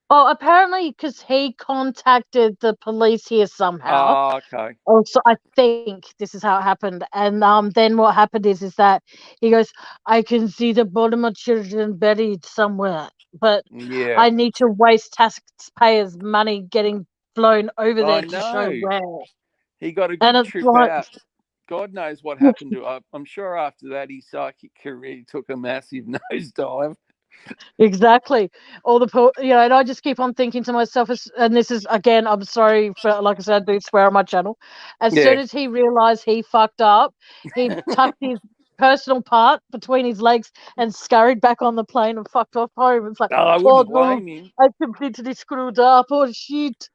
Oh, apparently because he contacted the police here somehow. Oh, okay. Also, I think this is how it happened. And then what happened is that he goes, I can see the bottom of children buried somewhere, but Yeah. I need to waste taxpayers' money getting flown over I there to show know. where. He got a And good it's trip like, out. God knows what happened to. I'm sure after that his psychic career took a massive nosedive. exactly. All the, and I just keep on thinking to myself, and this is, again, I'm sorry for, like I said, I do swear on my channel. As soon Yeah. as he realized he fucked up, he tucked his personal part between his legs and scurried back on the plane and fucked off home. It's like, Oh, I oh wouldn't no, blame him. I completely screwed up. Oh shit.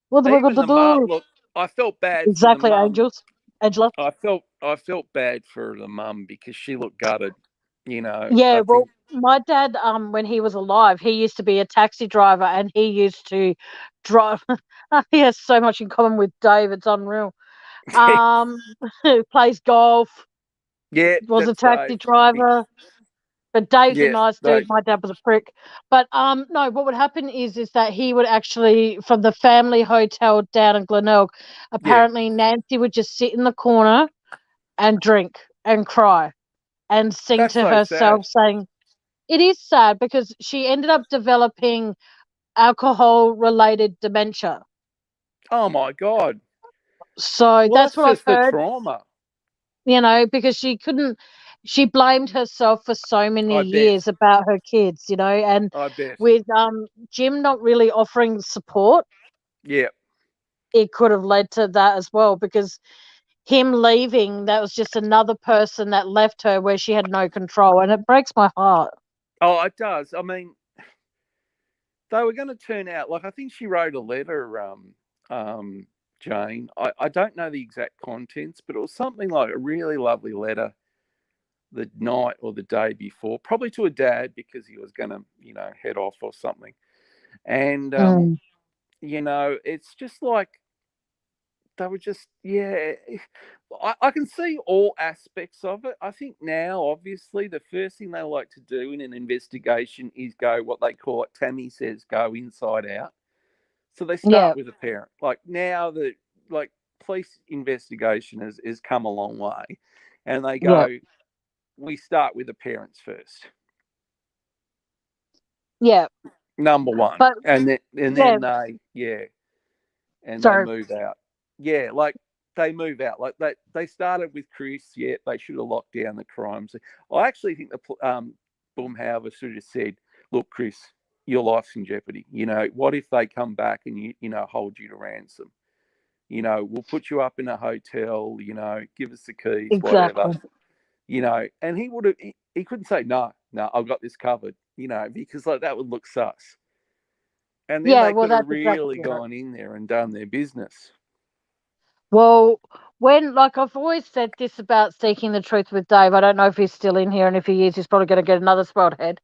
What am I going Even to the mum. do? Look, I felt bad for the Exactly, mum. Angela. I felt bad for the mum because she looked gutted. Yeah, I well, think. my dad, when he was alive, he used to be a taxi driver, and he used to drive. He has so much in common with Dave; it's unreal. Plays golf, Yeah, was a that's taxi Dave. driver. But Dave's a Yes, nice dude. Dave. My dad was a prick. But no, what would happen is that he would actually, from the family hotel down in Glenelg, Yeah, apparently Nancy would just sit in the corner and drink and cry and sing that's to so sad. herself, saying, it is sad because she ended up developing alcohol-related dementia. Oh my God. So Well, that's that's what I've just the heard, trauma. because she blamed herself for so many I bet. years about her kids, and I bet. with Jim not really offering support, Yeah. it could have led to that as well, because him leaving, that was just another person that left her where she had no control, and it breaks my heart. Oh, it does. I mean, they were going to turn out like I think she wrote a letter, Jane. I don't know the exact contents, but it was something like a really lovely letter the night or the day before, probably to a dad because he was going to, head off or something. And Mm. it's just like they were just, yeah. I can see all aspects of it. I think now, obviously, the first thing they like to do in an investigation is go what they call it. Tammie says, go inside out. So they Yeah, start with a parent. Like now, the like police investigation has come a long way, and they yeah, go, we start with the parents first, yeah. number one, But and yeah, then they sorry. move out. Yeah, like they move out. Like they started with Chris. Yeah, they should have locked down the crimes. I actually think the Boomhauer should have said, "Look, Chris, your life's in jeopardy. What if they come back and hold you to ransom? We'll put you up in a hotel. Give us the keys, whatever. Exactly. And he would have. He couldn't say no. I've got this covered. Because like that would look sus. And then Yeah, they well, could have that's exactly really it. gone in there and done their business. Well, like I've always said this about Seeking the Truth with Dave. I don't know if he's still in here, and if he is, he's probably going to get another spelled head.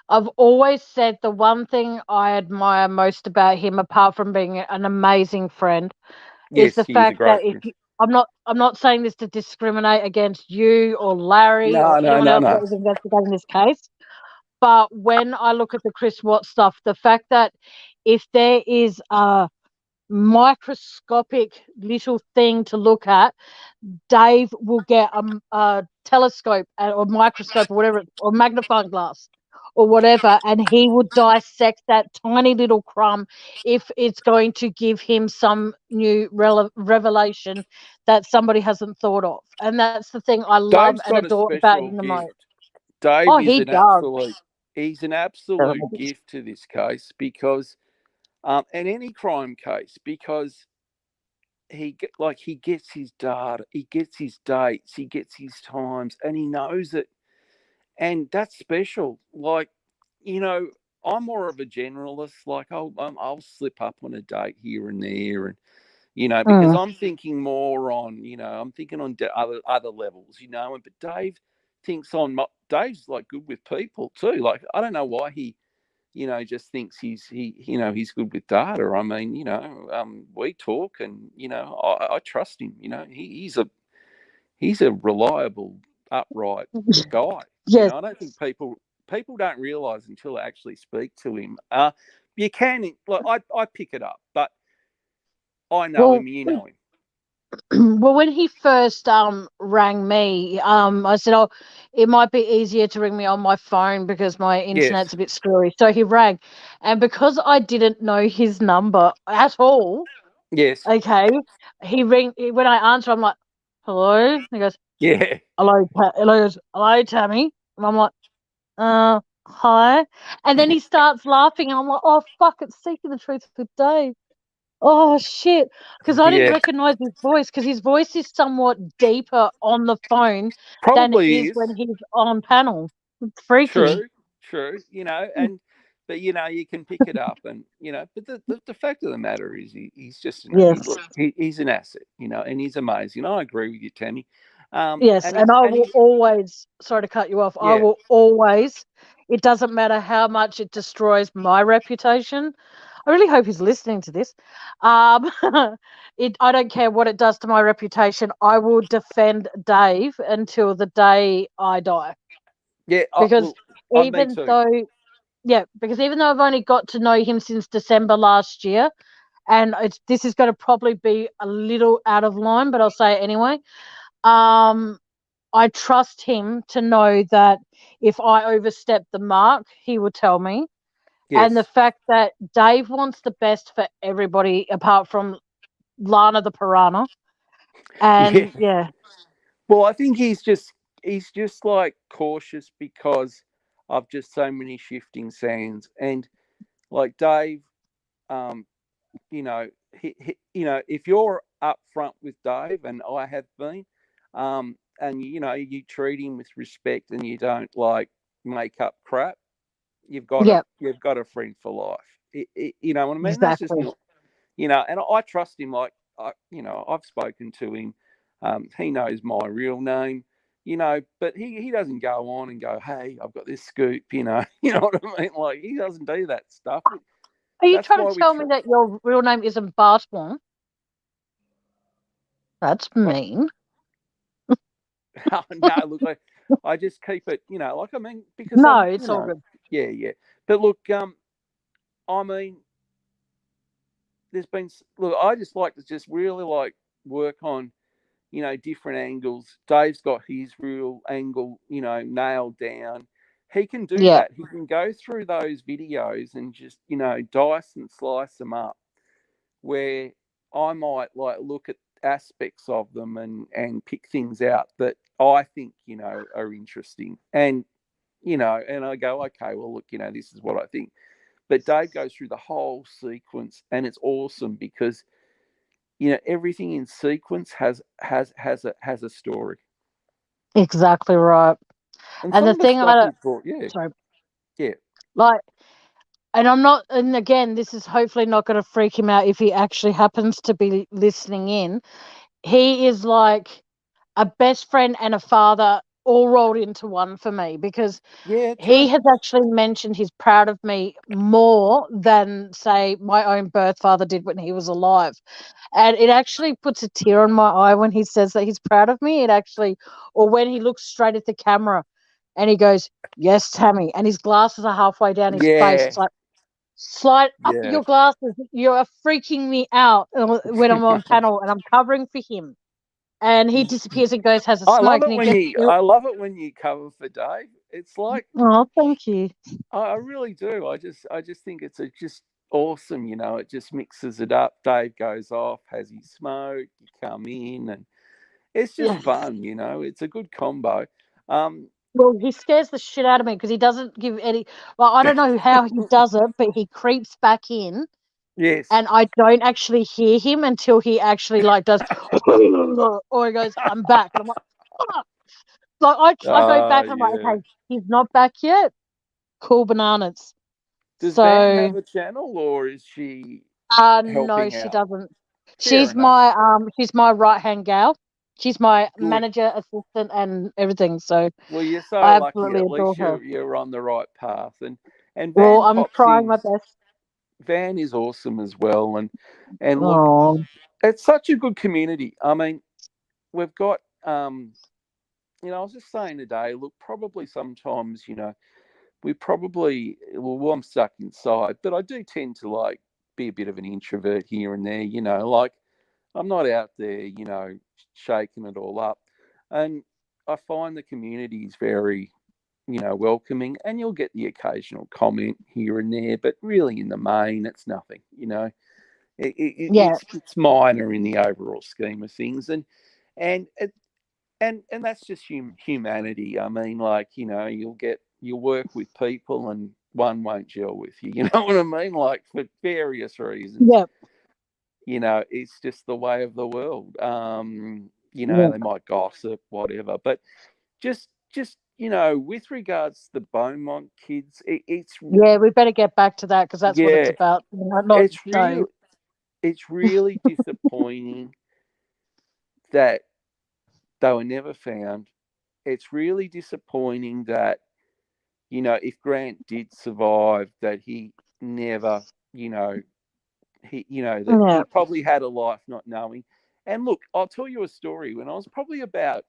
I've always said the one thing I admire most about him, apart from being an amazing friend, is Yes, the he is a fact that great friend. I'm not saying this to discriminate against you or Larry or No, no, anyone no, else that no. was investigating this case. But when I look at the Chris Watts stuff, the fact that if there is a microscopic little thing to look at, Dave will get a telescope or microscope or whatever, or magnifying glass or whatever, and he will dissect that tiny little crumb if it's going to give him some new revelation that somebody hasn't thought of. And that's the thing I love Dave's and got a adore about special him the gift. most. Dave Oh, is he an does. absolute. He's an absolute gift to this case because, in any crime case, because he gets his data, he gets his dates, he gets his times, and he knows it, and that's special. Like, I'm more of a generalist. Like, I'll slip up on a date here and there, and you know, because I'm thinking more on, you know, I'm thinking on other levels, you know, but Dave thinks on, Dave's like good with people too. Like, I don't know why he, you know, just thinks he's good with data. I mean, you know, we talk and, you know, I trust him, you know, he's a reliable, upright guy. You Yes. know, I don't think people don't realise until they actually speak to him. You can, like, I pick it up, but I know him, you know him. Well, when he first rang me, I said, "Oh, it might be easier to ring me on my phone because my internet's a bit screwy." So he rang, and because I didn't know his number at all, Yes. okay, when I answer, I'm like, "Hello," he goes, Yeah. "Hello, hello, Tammie," and I'm like, hi," and then he starts laughing, and I'm like, "Oh fuck, it's Seeking the Truth with Dave." Oh shit! Because I didn't Yeah. recognize his voice, because his voice is somewhat deeper on the phone than it Probably is is. when he's on panel. It's freaky. True. You know, but you know, you can pick it up, and you know, but the fact of the matter is, he's just Yes, he's an asset, you know, and he's amazing. I agree with you, Tammie. yes, And and he's I and will he's always. Sorry to cut you off. I yeah, will always. It doesn't matter how much it destroys my reputation. I really hope he's listening to this. Um, I don't care what it does to my reputation. I will defend Dave until the day I die. yeah. Because Well, me even too. though because even though I've only got to know him since December last year, and this is going to probably be a little out of line, but I'll say it anyway. I trust him to know that if I overstep the mark, he will tell me. And the Yes. fact that Dave wants the best for everybody apart from Lana the Piranha. Yeah. And yeah. Well, I think he's just like cautious because of just so many shifting sands, and like Dave, um, you know, you know, if you're upfront with Dave, and I have been, and you know, you treat him with respect, and you don't like make up crap, Yeah, you've got a friend for life. You know what I mean? That's just exactly. not, you know, and I trust him. Like, you know, I've spoken to him. He knows my real name, you know, but he doesn't go on and go, "Hey, I've got this scoop," you know, you know what I mean? Like, he doesn't do that stuff. Are you That's trying why to we tell me that your real name isn't Bartwong? That's what? mean. No, look, I just keep it, you know, like, I mean, because No, I'm, you it's all know, good. yeah. But look, I mean, I just like to just really like work on, you know, different angles. Dave's got his real angle, you know, nailed down. He can do Yeah, that. He can go through those videos and just, you know, dice and slice them up, where I might like look at aspects of them and pick things out that I think, you know, are interesting. And, you know, and I go, okay, well, look, you know, this is what I think. But Dave goes through the whole sequence, and it's awesome because, you know, everything in sequence has a story. exactly right. And And some the of the thing stuff I he's brought, yeah, sorry, yeah, like, and I'm not, and again, this is hopefully not going to freak him out if he actually happens to be listening in. He is like a best friend and a father all rolled into one for me, because yeah, he true. has actually mentioned he's proud of me more than, say, my own birth father did when he was alive. And it actually puts a tear on my eye when he says that he's proud of me. It actually, or when he looks straight at the camera and he goes, "Yes, Tammie," and his glasses are halfway down his face. Yeah, It's like, slide up yeah. your glasses. You're freaking me out when I'm on panel and I'm covering for him. And he disappears and goes, has a smoke, and he gets. I love it when you cover for Dave. It's like, Oh, thank you. I really do. I just think it's just awesome. You know, it just mixes it up. Dave goes off, has his smoke. You come in, and it's just Yes. fun. You know, it's a good combo. Um, Well, he scares the shit out of me because he doesn't give any. Well, I don't know how he does it, but he creeps back in, yes, and I don't actually hear him until he actually like does, or he goes, "I'm back," and I'm like, "Fuck." Like I go back and I'm like, yeah. "Okay, he's not back yet. Cool bananas." Does Van So, have a channel, or is she no, helping she out? doesn't. Fair enough. She's my right hand gal. She's my Good. manager, assistant, and everything. So Well, you're so I lucky. absolutely At adore least her. you're on the right path. And Well, Van I'm Pops trying my is best. Van is awesome as well. And look, Oh, it's such a good community. I mean, we've got I was just saying today, look, probably sometimes, we probably, well, I'm stuck inside, but I do tend to like be a bit of an introvert here and there, like I'm not out there, shaking it all up. And I find the community is very, welcoming, and you'll get the occasional comment here and there, but really in the main, it's nothing, yeah, it's minor in the overall scheme of things. And it, and that's just humanity. I mean, like, you'll work with people and one won't gel with you. You know what I mean? Like, for various reasons. yeah, It's just the way of the world. yeah, They might gossip, whatever. But just with regards to the Beaumont kids, yeah. We better get back to that because that's what it's yeah, about. Not it's Dave. really disappointing that they were never found. It's really disappointing that, if Grant did survive, that he never, that Yeah, he probably had a life not knowing. And look, I'll tell you a story. When I was probably about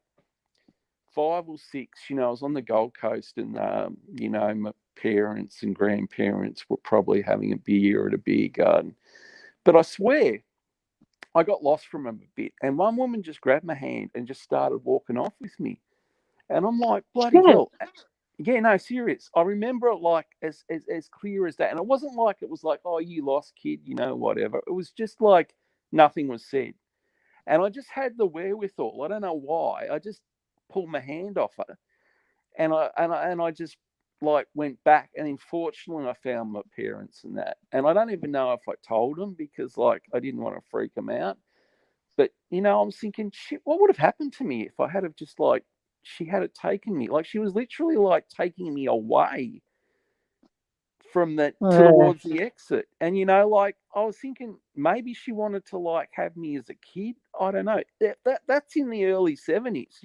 5 or 6, I was on the Gold Coast, and, my parents and grandparents were probably having a beer at a beer garden. But I swear, I got lost from them a bit. And one woman just grabbed my hand and just started walking off with me. And I'm like, bloody yeah, hell. Yeah, no, serious. I remember it like as clear as that. And it wasn't like it was like, oh, you lost, kid, whatever. It was just like nothing was said. And I just had the wherewithal. I don't know why. I just pulled my hand off her. And I just like went back. And unfortunately I found my parents and that. And I don't even know if I told them, because like I didn't want to freak them out. But I'm thinking, shit, what would have happened to me if I had have just like she had it taken me? Like, she was literally like taking me away from the yeah, towards the exit. And like, I was thinking maybe she wanted to like have me as a kid. I don't know. That's in the early 70s,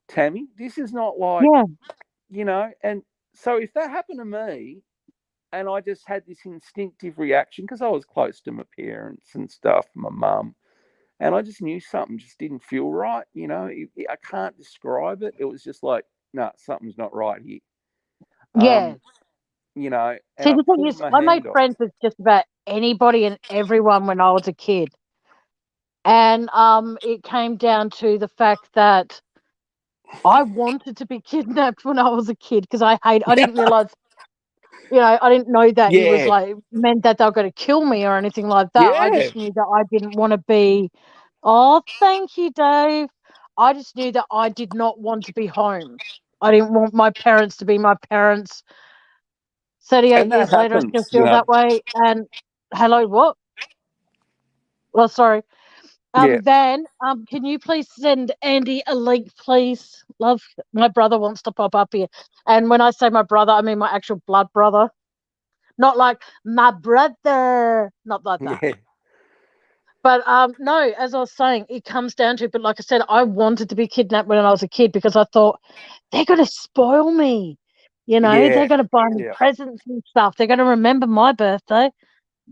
Tammie. This is not like, yeah, and so if that happened to me, and I just had this instinctive reaction because I was close to my parents and stuff, my mum. And I just knew something just didn't feel right. I can't describe it. It was just like, no, something's not right here. yeah. And See, I the thing pulled is, my I made hand off. friends with just about anybody and everyone when I was a kid, and it came down to the fact that I wanted to be kidnapped when I was a kid because I didn't realize, I didn't know that it was Yeah, like meant that they were going to kill me or anything like that. I yeah. just knew that I didn't want to be. Oh, thank you, Dave. I just knew that I did not want to be home. I didn't want my parents to be my parents. 38 And that years later, I happens, still feel that way. And hello, what? Well, sorry. Yeah. Van, can you please send Andy a link, please? Love, my brother wants to pop up here. And when I say my brother, I mean my actual blood brother. Not like my brother, not like that. Yeah. But no, as I was saying, it comes down to, but like I said, I wanted to be kidnapped when I was a kid because I thought they're going to spoil me. They're Yeah. going to buy me Yeah. presents and stuff. They're going to remember my birthday.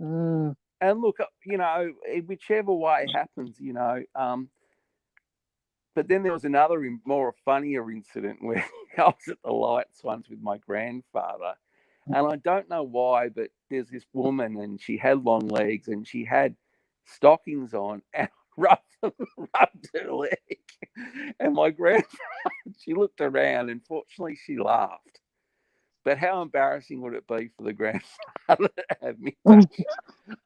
Mm. And look, whichever way it happens, but then there was another more funnier incident where I was at the lights once with my grandfather. And I don't know why, but there's this woman, and she had long legs and she had stockings on, and rubbed her leg. And my grandfather, she looked around, and fortunately she laughed. But how embarrassing would it be for the grandfather to have me touch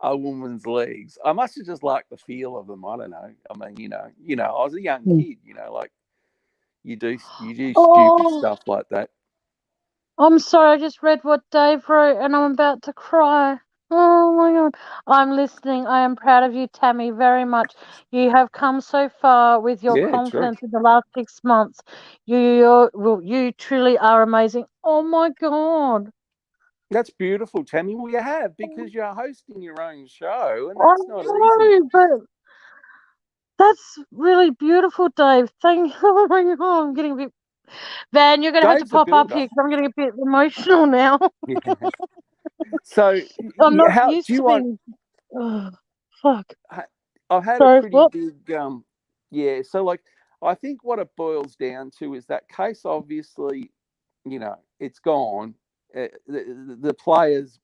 a woman's legs? I must have just liked the feel of them. I don't know. I mean, I was a young kid. Like you do stupid Oh, stuff like that. I'm sorry. I just read what Dave wrote and I'm about to cry. Oh my God. I'm listening. I am proud of you, Tammie, very much. You have come so far with your Yeah, true. confidence in the last 6 months. You truly are amazing. Oh my God. That's beautiful, Tammie. Well, you have, because you're hosting your own show, and that's not easy. But that's really beautiful, Dave. Thank you. Oh my God, I'm getting a bit. Van, you're going to have to pop up here because I'm getting a bit emotional now. Yeah. So, I'm not how used do you to want? being. Oh, fuck. I've had Sorry, a pretty what? big. Yeah. So, like, I think what it boils down to is that case. Obviously, it's gone. The players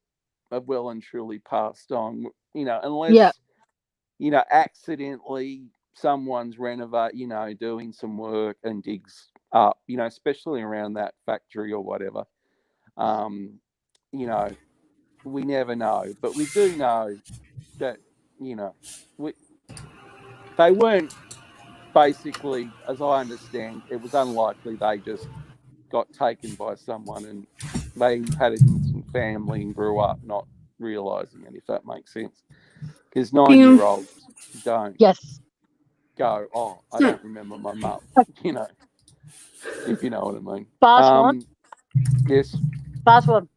have well and truly passed on. Unless accidentally someone's doing some work and digs up. Especially around that factory or whatever. We never know, but we do know that they weren't. Basically, as I understand, it was unlikely they just got taken by someone and they had an instant family and grew up not realising it, if that makes sense. Because 9-year-olds don't go, oh, I don't remember my mum, if you know what I mean. Fast one. Yes. Fast one.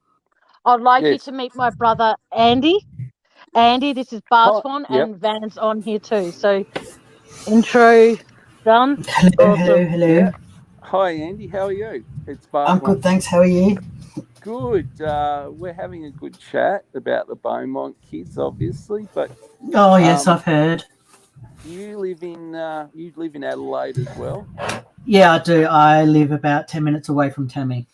I'd like you to meet my brother, Andy. Andy, this is Barswan, and Van's on here too. So, intro done. Hello. Yeah. Hi, Andy. How are you? It's Barswan. I'm good, thanks. How are you? Good. We're having a good chat about the Beaumont kids, obviously. But oh yes, I've heard. You live in Adelaide as well. Yeah, I do. I live about 10 minutes away from Tammie.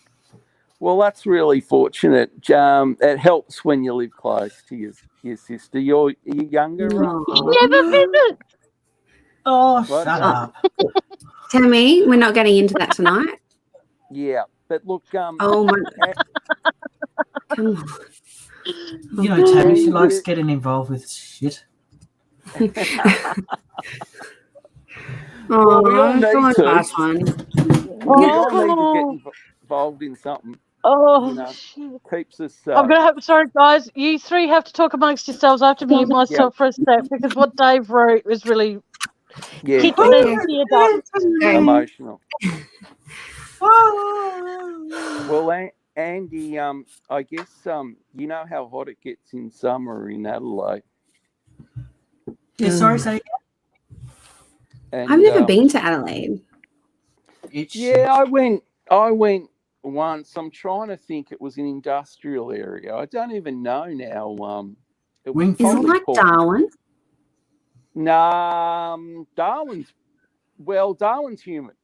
Well, that's really fortunate. It helps when you live close to your sister. You're younger, right? Never visit. Oh, shut up. Tammie, we're not getting into that tonight. Yeah, but look. Oh my. Come on. Tammie, she likes getting involved with shit. Well, we all need to. We all need to get involved in something. Oh, shit. Keeps us. I'm gonna have. Sorry, guys. You three have to talk amongst yourselves. I have to mute myself for a sec because what Dave wrote was really emotional. Well, Andy, I guess you know how hot it gets in summer in Adelaide. Yeah, sorry, say again. I've never been to Adelaide. Yeah, I went once. I'm trying to think. It was an industrial area. I don't even know now. Is it like Darwin? Nah, Darwin's humid.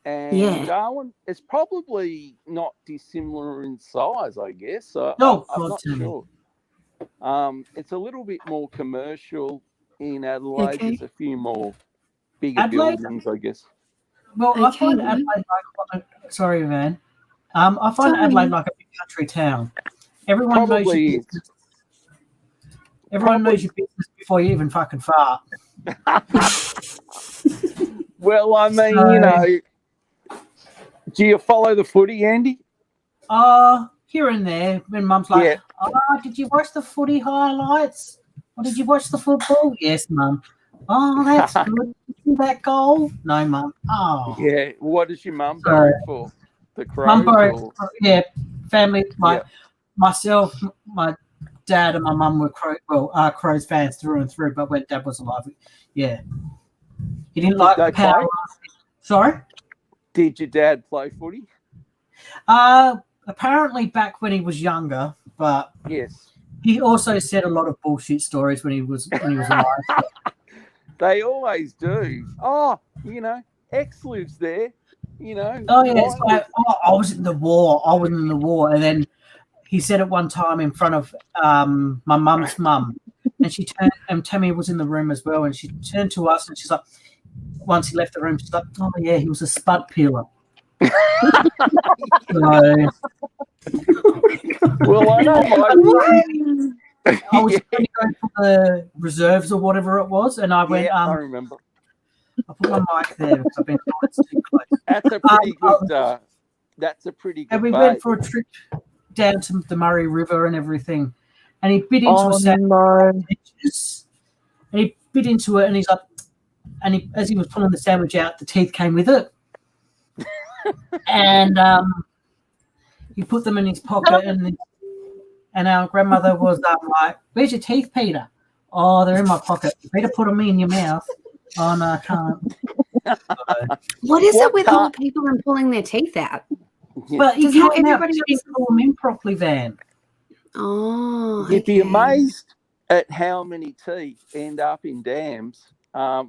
And Darwin is probably not dissimilar in size, I guess. I'm not sure. It's a little bit more commercial in Adelaide. Okay. There's a few more bigger buildings, I guess. Well, I find Adelaide like sorry, man. I find Adelaide like a big country town. Everyone knows your business. Everyone knows your business before you even fucking fart. Well, I mean, do you follow the footy, Andy? Here and there. When Mum's like, did you watch the footy highlights? Or did you watch the football? Yes, Mum. Oh, that's good. See that goal? No, Mum. Oh. Yeah. What does your mum vote for? The Crows? Mum family. Myself, my dad, and my mum were Crows fans through and through. But when Dad was alive, he didn't like the power. Sorry. Did your dad play footy? Apparently back when he was younger, but he also said a lot of bullshit stories when he was alive. They always do. Oh, X lives there. Oh yeah, it's like, I was in the war. I was in the war, and then he said it one time in front of my mum's mum, and she turned, and Tammie was in the room as well, and she turned to us, and she's like, once he left the room, she's like, oh yeah, he was a spud peeler. Well, I know. I was going to go for the reserves or whatever it was, and I went. I remember. I put my mic there because I've been too close. That's a pretty good. That's a pretty good. And we went for a trip down to the Murray River and everything, and he bit into a sandwich. And he bit into it, and he's like, as he was pulling the sandwich out, the teeth came with it, and he put them in his pocket, and And our grandmother was like, "Where's your teeth, Peter?" "Oh, they're in my pocket." "You better put them in your mouth." "Oh, no, I can't." What is it with old people and pulling their teeth out? But you can't everybody pull them in properly, Van. Oh, You'd be amazed at how many teeth end up in dams. Like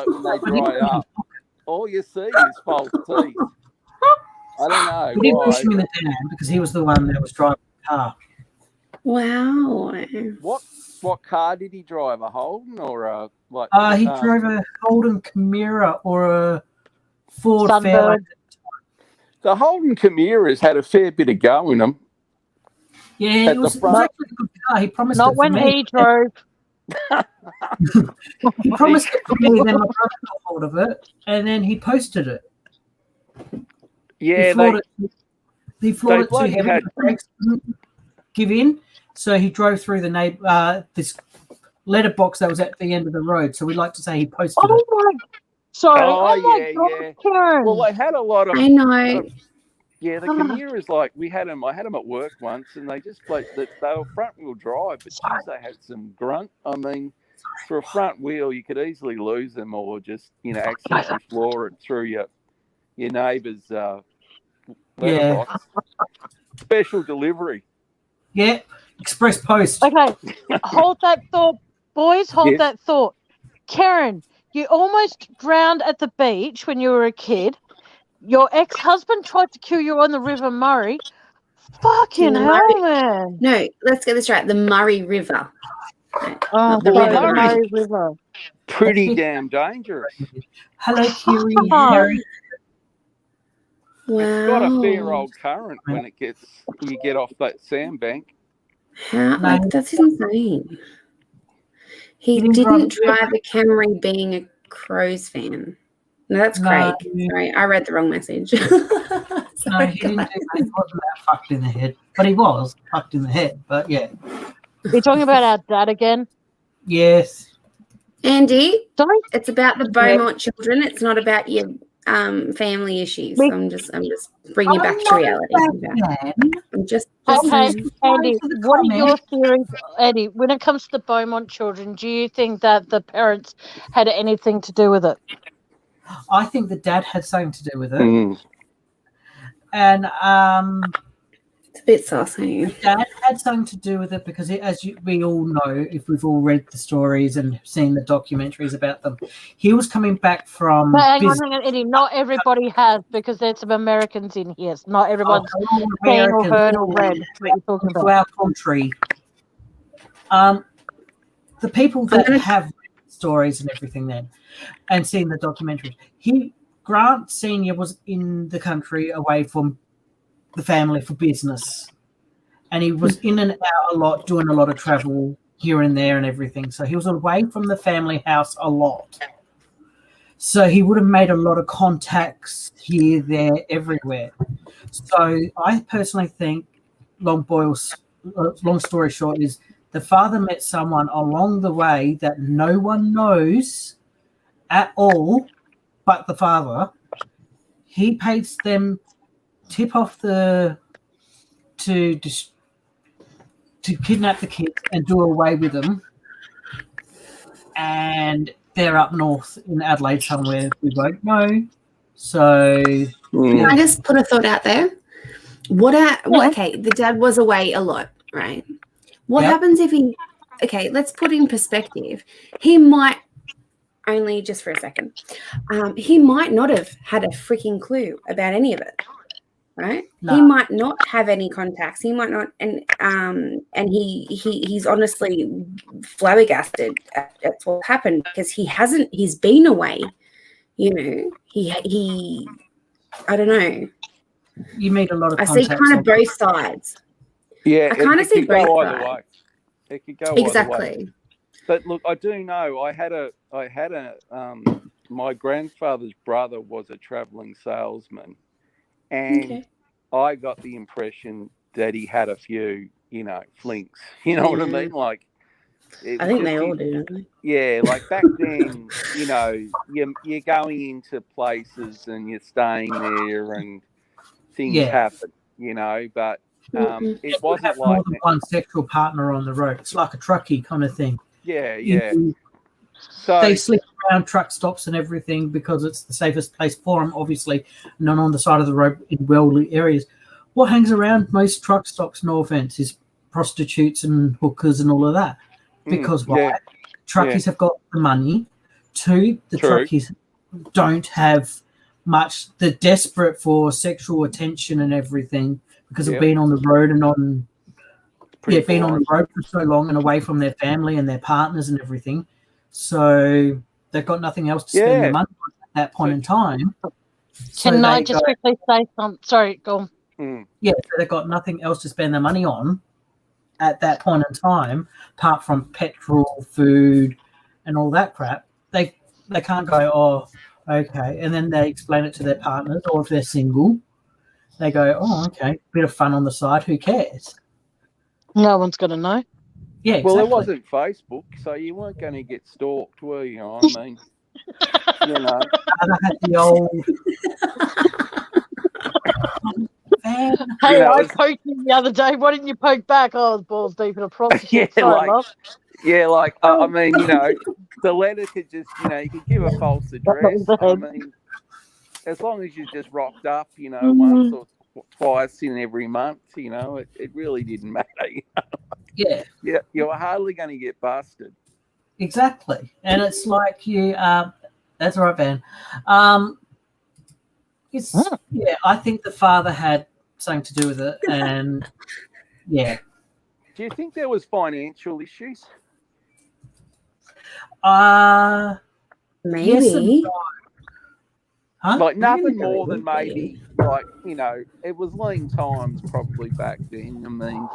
when they dry up, all you see is false teeth. I don't know. We didn't push him in the dam because he was the one that was driving the car. Wow. What car did he drive? A Holden or a like? He drove a Holden Chimera or a Ford Fairlane. The Holden Chimeras had a fair bit of go in them. Yeah, it was actually a good car. He promised not it when for me. he drove. He promised it for me, then my brother got hold of it, and then he posted it. Yeah, he floored it too heavy. The brakes didn't give in, so he drove through the this letterbox that was at the end of the road. So we'd like to say he posted it. Sorry. Oh yeah. Karen. Well, they had a lot of. I know. Yeah, the Chimeras, like I had them at work once, and they just they were front wheel drive, but geez, they had some grunt. I mean, for a front wheel, you could easily lose them, or just accidentally floor it through your neighbour's letterbox. Special delivery. Yeah, express post. Okay, hold that thought, boys. Hold that thought. Karen, you almost drowned at the beach when you were a kid. Your ex-husband tried to kill you on the River Murray. Fucking hell, man. No, let's get this right. The Murray River. Oh, the Murray River. Pretty damn dangerous. Hello, Kiri. Harry. Wow. It's got a fair old current when you get off that sandbank. That's insane. He didn't drive a Camry being a Crows fan. No, that's Craig. Sorry, I read the wrong message. No, he didn't do that. He wasn't that fucked in the head. But he was fucked in the head. But yeah. You're talking about our dad again? Yes. Andy, it's about the Beaumont children. It's not about your family issues. I'm just bringing you back to reality. Okay, Andy, what are your theories, Andy, when it comes to the Beaumont children? Do you think that the parents had anything to do with it? I think the dad had something to do with it. And it's a bit saucy. Dad had something to do with it because, we all know, if we've all read the stories and seen the documentaries about them, he was coming back from. But hang on, Eddie. Not everybody has, because there's some Americans in here. So not everyone's seen or heard or read what you're talking about. Our country. The people that have read stories and everything then, and seen the documentaries, Grant Senior was in the country away from the family for business, and he was in and out a lot, doing a lot of travel here and there and everything. So he was away from the family house a lot. So he would have made a lot of contacts here, there, everywhere. So I personally think, long story short, is the father met someone along the way that no one knows at all but the father. He pays them tip off to kidnap the kids and do away with them, and they're up north in Adelaide somewhere we won't know. So I just put a thought out there. Okay, the dad was away a lot, right? What happens if let's put in perspective. He might only, just for a second, he might not have had a freaking clue about any of it. Right? No. He might not have any contacts. He might not, and he's honestly flabbergasted at what happened because he's been away. He I don't know. You made a lot of. I see kind of both sides. Yeah, I kind of see both sides. Way. It could go exactly. Either way. But look, I do know I had a my grandfather's brother was a traveling salesman. And I got the impression that he had a few, flinks. You know what I mean? Like, I think they all do, don't they? Yeah, like back then, you're going into places and you're staying there and things happen, But It wasn't have like more than one sexual partner on the road. It's like a truckie kind of thing. yeah. So they So slip around truck stops and everything because it's the safest place for them, obviously, not on the side of the road in well-lit areas. What hangs around most truck stops, no offense, is prostitutes and hookers and all of that. Because why? Truckies have got the money. Two, the truckies don't have much. They're desperate for sexual attention and everything because of being on the road and being on the road for so long and away from their family and their partners and everything. So they've got nothing else to spend their money on at that point in time. Can I just quickly say something? Sorry, go on. Yeah, so they've got nothing else to spend their money on at that point in time, apart from petrol, food, and all that crap. They can't go, oh, okay. And then they explain it to their partners, or if they're single, they go, oh, okay, bit of fun on the side. Who cares? No one's going to know. Yeah, exactly. Well, it wasn't Facebook, so you weren't going to get stalked, were you? I mean, you know. And I had the old... Hey, I poked you the other day. Why didn't you poke back? I was balls deep in a prostitute. I mean, you know, the letter could just, you know, you could give a false address. I mean, as long as you just rocked up, you know, once or twice in every month, you know, it really didn't matter. You know? Yeah, you were hardly going to get busted. Exactly, and it's like you. That's right, Van. I think the father had something to do with it, and yeah. Do you think there was financial issues? Maybe. Yes and no. Huh? Like nothing more than maybe, like, you know, it was lean times probably back then. I mean,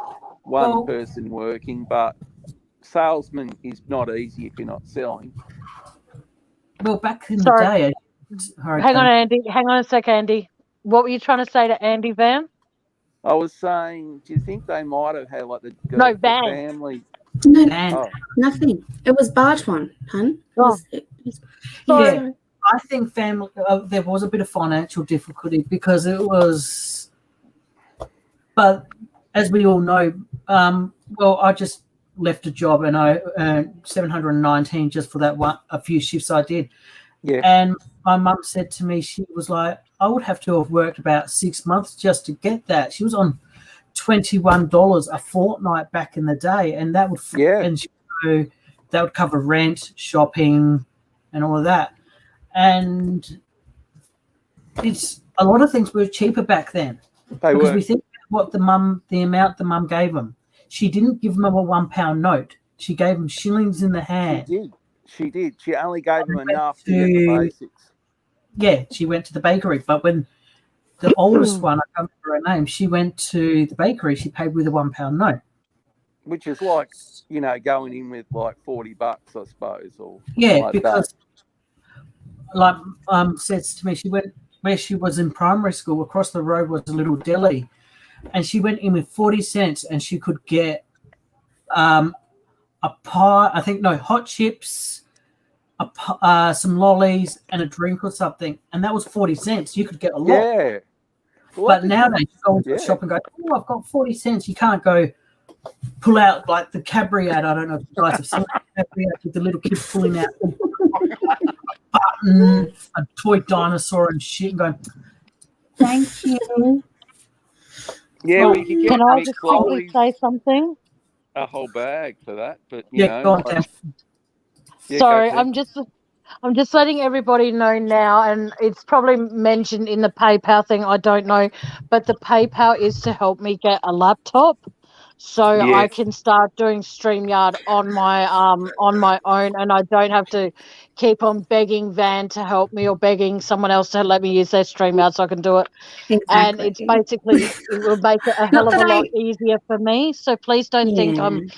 one person working, but salesman is not easy if you're not selling. Well, back in the day... Hang on, Andy. Hang on a sec, Andy. What were you trying to say to Andy, Van? I was saying, do you think they might have had like the family? No, nothing. It was barge one, hun. Yeah, I think family. There was a bit of financial difficulty because it was, but as we all know, I just left a job and I earned $719 just for that a few shifts I did. Yeah, and my mum said to me, she was like, I would have to have worked about 6 months just to get that. She was on $21 a fortnight back in the day, and that would that would cover rent, shopping, and all of that. And it's a lot of things were cheaper back then because we think what the amount the mum gave them. She didn't give them a £1 note. She gave them shillings in the hand. She did. She only gave them enough to get the basics. Yeah, she went to the bakery. But when the oldest one, I can't remember her name, she went to the bakery, she paid with a £1 note. Which is like, you know, going in with like $40, I suppose. Or like because that. Like says to me, she went where she was in primary school, across the road was a little deli. And she went in with 40 cents and she could get a pie, hot chips, some lollies and a drink or something, and that was 40 cents. You could get a lot. Yeah. Well, but nowadays you go into the shop and go, oh, I've got 40 cents. You can't go pull out like the Cadbury ad. I don't know if you guys have seen the Cadbury ad with the little kids pulling out a button, a toy dinosaur and shit, and going, thank you. Yeah, we could get Can I just quickly say something? A whole bag for that, but sorry, I'm just letting everybody know now, and it's probably mentioned in the PayPal thing, I don't know, but the PayPal is to help me get a laptop so I can start doing StreamYard on my own, and I don't have to keep on begging Van to help me or begging someone else to let me use their StreamYard so I can do it. Exactly. And it's basically, it will make it a hell of a lot easier for me. So please don't think I'm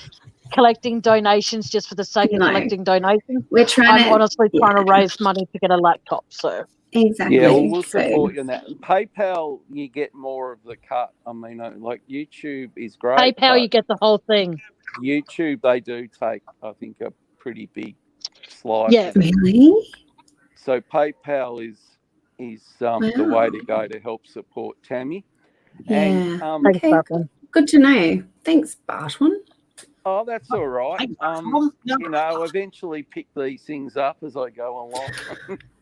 collecting donations just for the sake of collecting donations. I'm honestly trying to raise money to get a laptop. So exactly. Yeah, well, we'll support you on that. PayPal, you get more of the cut. I mean, like YouTube is great. PayPal, you get the whole thing. YouTube, they do take, I think, a pretty big slice. Yeah, really. So PayPal is the way to go to help support Tammie. Yeah. And, okay. good to know. Thanks, Barton. Oh, that's all right. No. Eventually pick these things up as I go along.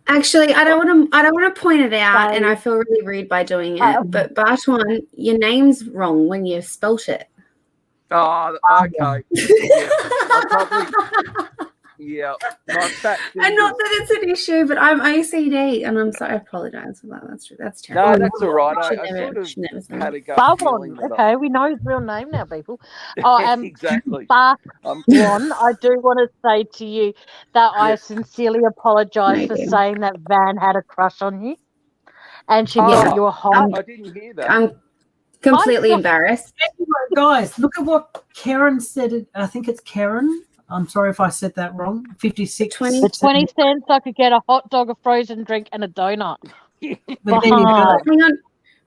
Actually, I don't want to point it out, and I feel really rude by doing it. But Barton, your name's wrong when you spelt it. Oh, okay. Yeah, my fat fingers. And not that it's an issue, but I'm OCD, and I'm sorry. I apologize for that. That's true. That's terrible. No, that's all right. I sort of had a gut feeling that Okay, we know his real name now, people. Oh, exactly. Barton, I do want to say to you that I sincerely apologise for saying that Van had a crush on you, and she thought you were hot. I didn't hear that. I'm completely embarrassed. Anyway, guys, look at what Karen said. I think it's Karen. I'm sorry if I said that wrong. 56. 20 cents, I could get a hot dog, a frozen drink, and a donut.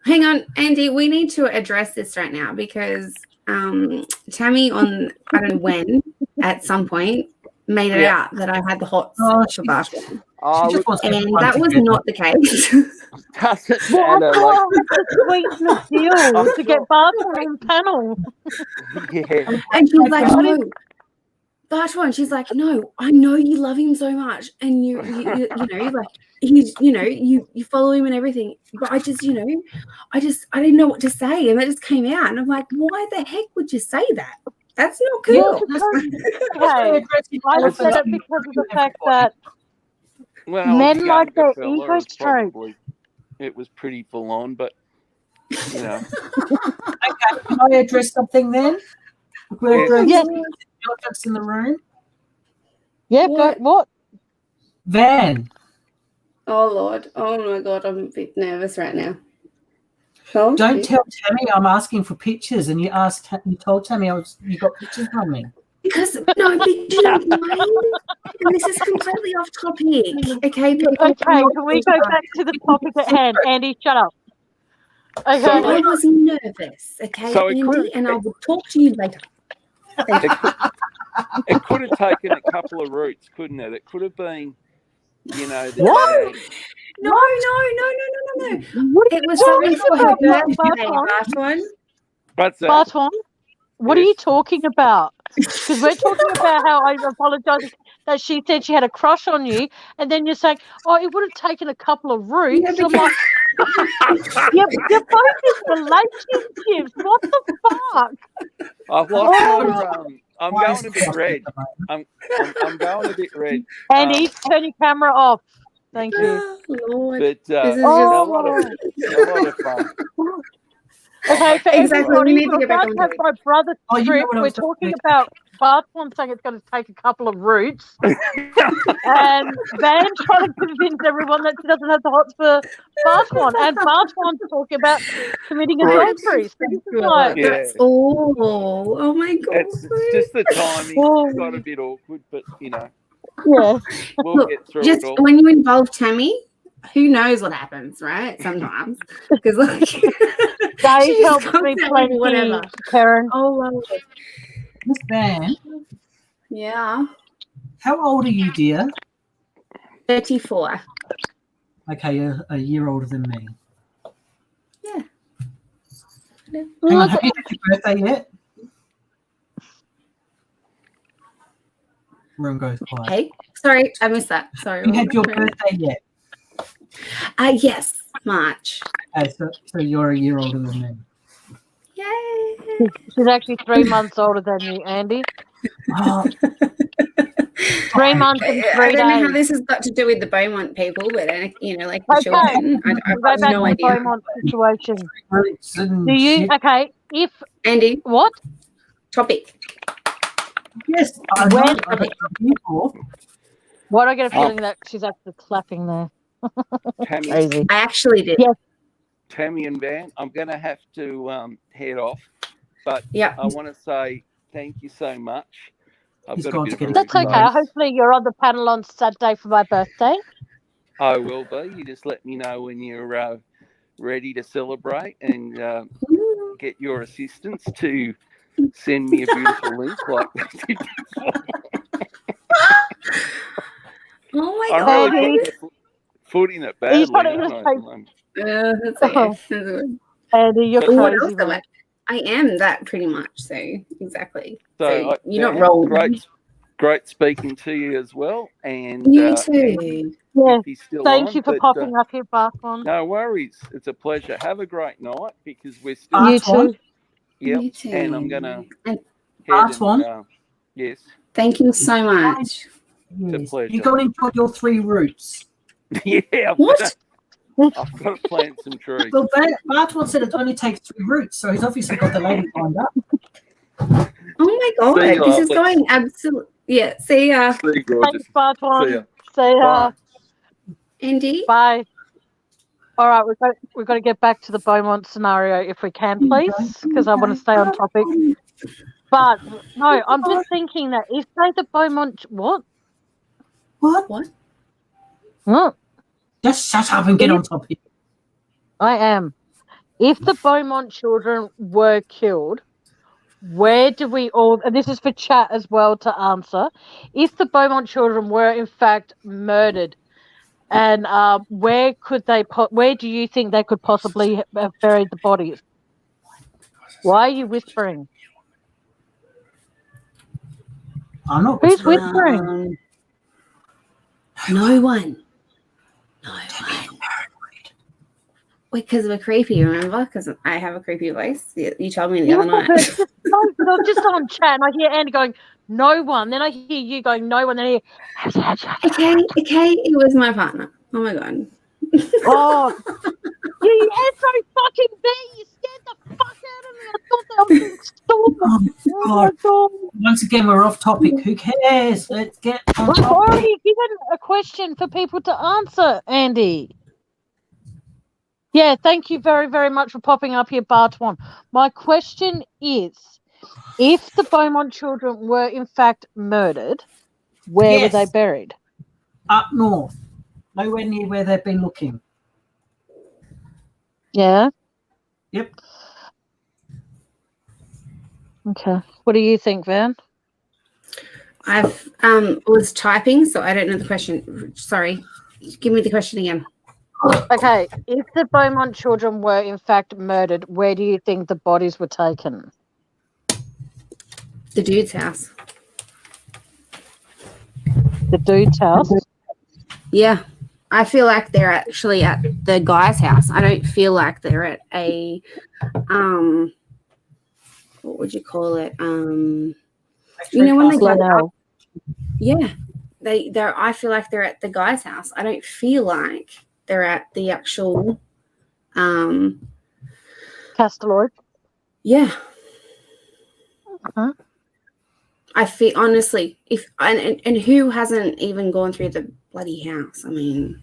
Hang on, Andy. We need to address this right now because Tammie on I don't know when at some point made it out that I had the hot for Barton. And that was not the case. Doesn't Well, matter. I thought it was the sweetness deal to get Barton on panel. Yeah. And she was like, no. Barton, she's like, no, I know you love him so much, and you know, like he's, you follow him and everything. But I just, I didn't know what to say, and that just came out, and I'm like, why the heck would you say that? That's not cool. I said it because of the fact that men like their ego stroked. It was pretty full on, but Okay, can I address something then? Yes. Elephants in the room. Yeah, what? Van. Oh Lord! Oh my God! I'm a bit nervous right now. Don't tell Tammie I'm asking for pictures, and you told Tammie you got pictures from me. Because no, and this is completely off topic. Okay, people. Okay, can we go back to the topic at hand? Andy, shut up. Okay. So I was nervous. Okay, so Andy, and I will talk to you later. It could have taken a couple of routes, couldn't it? It could have been, What? No. It was something for her birthday, Barton. What's that? Barton, what are you talking about? Because we're talking about how I apologise that she said she had a crush on you, and then you're saying, oh, it would have taken a couple of routes. Yeah, I'm like, you're both in relationships. What the fuck? I've lost I'm going a bit red. I'm going a bit red. Andy, turn your camera off. Thank you. Lord. But this is a lot of fun. Okay, for exactly. We everybody, need to we're get back about on to have my brother's trip. We're talking about Barton saying it's going to take a couple of routes, and Van trying to convince everyone that she doesn't have the hots for Barton, and Barton's talking about committing adultery. That's all. Oh my God! It's just the timing got a bit awkward, but yeah, we'll get through just it all. When you involve Tammie, who knows what happens, right? Sometimes because Dave helps me plenty, whatever. Karen. Oh wow. Miss Van. Yeah. How old are you, dear? 34. Okay, you're a year older than me. Yeah. Hang on, have you had your birthday yet? Room goes quiet. Hey, sorry, I missed that. Sorry. Have you had your birthday yet? Yes, March. Okay, so you're a year older than me. Yay! She's actually 3 months older than you, Andy. Oh. 3 months and 3 days. I don't know how this has got to do with the Beaumont people, but like the children, I've no idea. Beaumont situation. Do you? Okay, if Andy, what topic? Yes, Why do I get a feeling that she's actually clapping there? Tammie, Crazy. I actually did. Yes. Tammie and Van, I'm going to have to head off, but yeah, I want to say thank you so much. That's okay. Hopefully you're on the panel on Saturday for my birthday. I will be. You just let me know when you're ready to celebrate and get your assistants to send me a beautiful link like they did before. Oh my God. I'm really footing it badly. That's okay. Andy, you're crazy. I am that pretty much. So exactly. So you're not wrong. Great speaking to you as well. And you too. Yeah. He's still Thank on, you for but, popping up here, Barton. No worries. It's a pleasure. Have a great night because we're still. You too. Yep. You too. And I'm gonna head Barton. Yes. Thank you so much. It's a pleasure. You got to enjoy your 3 roots. Yeah. What? I've got to plant some trees. Well, Barton said it only takes 3 roots, so he's obviously got the lady lined up. Oh my God, this is going absolutely. Yeah, see ya. See you, gorgeous. Thanks, Barton. See ya. See ya. Bye. Andy? Bye. All right, we've got to get back to the Beaumont scenario if we can, please, because I want to stay on topic. But no, I'm just thinking that if the Beaumont What? Just shut up and get on topic. I am. If the Beaumont children were killed, where do we all, and this is for chat as well to answer, if the Beaumont children were in fact murdered, and where do you think they could possibly have buried the bodies? Why are you whispering? I'm not. Who's whispering? No one. Wait, because we're creepy, remember? Because I have a creepy voice. You told me the other night. No, but I'm just on chat and I hear Andy going, no one. Then I hear you going, no one. Then I hear, okay, it was my partner. Oh my God. Oh, you so fucking big. You scared the fuck out of me. I thought that was being stolen. Oh God. Once again, we're off topic. Who cares? Let's get on topic. We've already given a question for people to answer, Andy. Yeah, thank you very, very much for popping up here, Barton. My question is, if the Beaumont children were in fact murdered, where were they buried? Up north. Nowhere near where they've been looking. Yeah? Yep. Okay. What do you think, Van? I've was typing, so I don't know the question. Sorry. Give me the question again. Okay. If the Beaumont children were in fact murdered, where do you think the bodies were taken? The dude's house. The dude's house? Yeah. I feel like they're actually at the guy's house. I don't feel like they're at a what would you call it? You know when they go, yeah, they're. I feel like they're at the guy's house. I don't feel like they're at the actual Castelloid. Yeah. Uh-huh. I feel honestly, if and who hasn't even gone through the bloody house? I mean,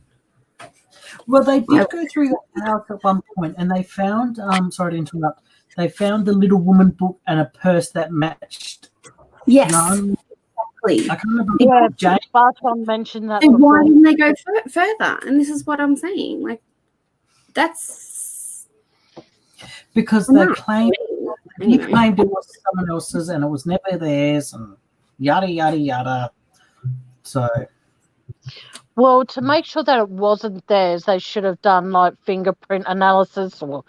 well, they did go through the house at one point, and they found. Sorry to interrupt. They found the Little Woman book and a purse that matched. Yes, exactly. I can't remember. Yeah, Jane. Barton mentioned that. And why didn't they go further? And this is what I'm saying. Like, that's because they claimed. He claimed it was someone else's and it was never theirs and yada, yada, yada. So. Well, to make sure that it wasn't theirs, they should have done like fingerprint analysis or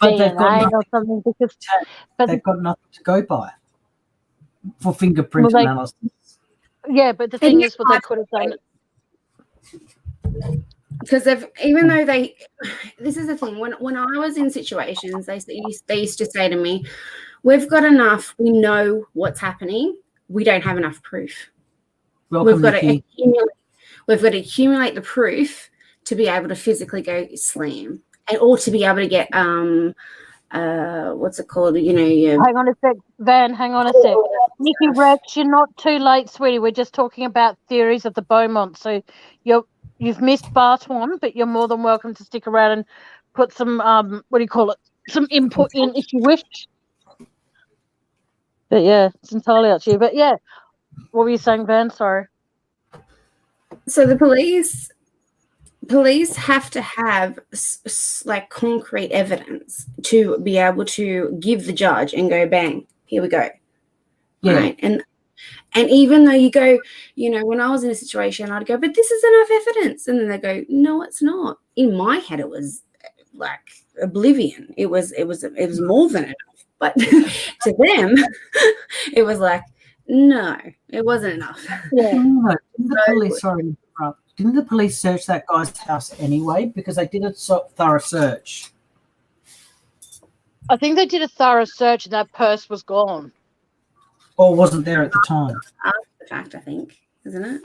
DNA or something. Because they've got nothing to go by for fingerprint analysis. Yeah, but the thing is what they could have done. Because even though this is the thing, when I was in situations, they used to say to me, we've got enough, we know what's happening, we don't have enough proof. We've got to accumulate the proof to be able to physically go slam, or to be able to get what's it called? You know, hang on a sec, Van. Hang on a sec, Nikki Rex. You're not too late, sweetie. We're just talking about theories of the Beaumont. So you've missed Barton, but you're more than welcome to stick around and put some some input in if you wish. But yeah, it's entirely up to you. But yeah, what were you saying, Van? Sorry. So the police have to have like concrete evidence to be able to give the judge and go, bang, here we go. Yeah. Right. And even though you go, you know, when I was in a situation, I'd go, but this is enough evidence. And then they go, no, it's not. In my head, it was like oblivion. It was more than enough. But to them, it was like, no, it wasn't enough. Yeah. No, didn't the police search that guy's house anyway? Because they did a thorough search. I think they did a thorough search and that purse was gone. Or wasn't there at the time? After the fact, I think, isn't it?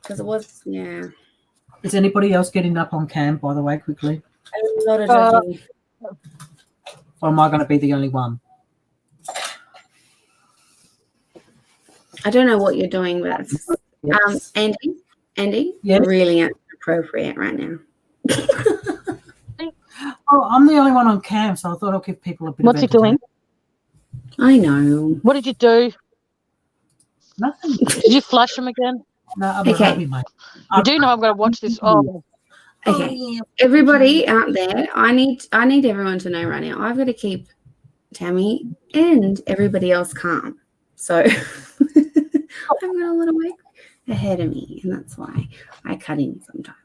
Because it was, yeah. Is anybody else getting up on cam, by the way, quickly? A lot of judging. Or am I going to be the only one? I don't know what you're doing, but that's, Yes. Andy, Yes? really inappropriate right now. Oh, I'm the only one on cam, so I thought I'll give people a bit What's he of doing? I know. What did you do? Nothing. Did you flush him again? No, I'm Okay. happy, mate. You do know I'm going to watch this. Oh, Okay, everybody out there, I need everyone to know right now. I've got to keep Tammie and everybody else calm. So I've got a little way ahead of me, and that's why I cut in sometimes.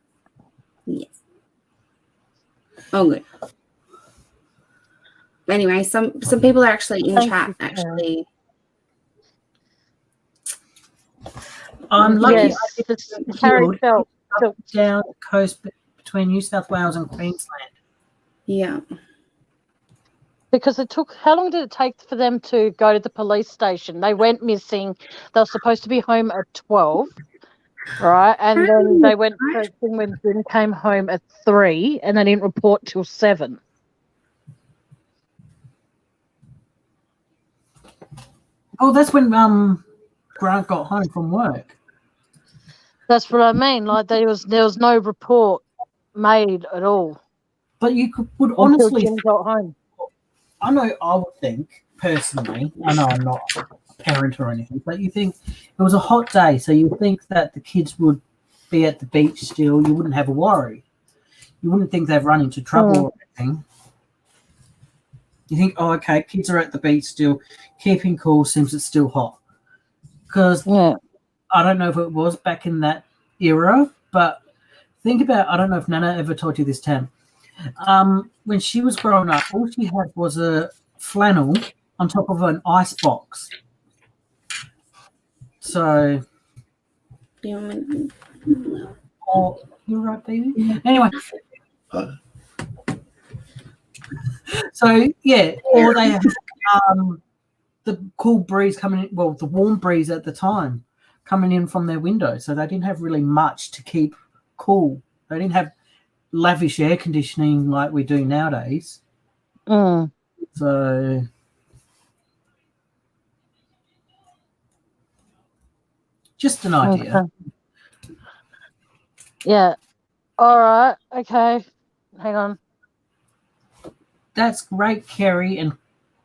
Yes. Oh, good. Anyway, some people are actually in chat. Actually, I'm lucky yes. I didn't Harry killed felt. up down the coast between New South Wales and Queensland. yeah. Because it took, how long did it take for them to go to the police station? They went missing. They were supposed to be home at 12, right? And then they went searching when Jim came home at 3, and they didn't report till 7. Oh, that's when Grant got home from work. That's what I mean. Like there was no report made at all. But you would Until honestly, Jim got home. I know I would think, personally, I know I'm not a parent or anything, but you think it was a hot day, so you think that the kids would be at the beach still, you wouldn't have a worry. You wouldn't think they've run into trouble or anything. You think, oh, okay, kids are at the beach still, keeping cool, seems it's still hot. Because I don't know if it was back in that era, but think about, I don't know if Nana ever told you this, Tam. When she was growing up, all she had was a flannel on top of an ice box. So, oh, you're right, baby. Anyway, so yeah, or they had the cool breeze coming in. Well, the warm breeze at the time coming in from their window, so they didn't have really much to keep cool. They didn't have lavish air conditioning like we do nowadays. So just an idea. Okay. Yeah. All right. Okay. Hang on. That's great, Kerry and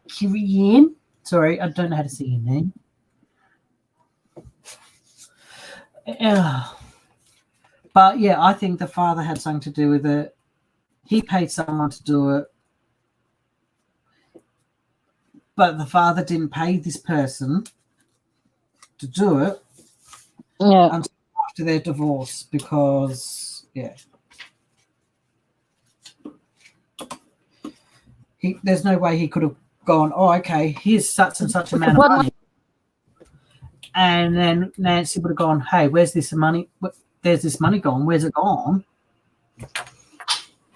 Kirian. Sorry, I don't know how to say your name. But yeah, I think the father had something to do with it. He paid someone to do it. But the father didn't pay this person to do it until after their divorce because, there's no way he could have gone, oh, okay, here's such and such amount of money. And then Nancy would have gone, hey, where's this money? There's this money gone. Where's it gone?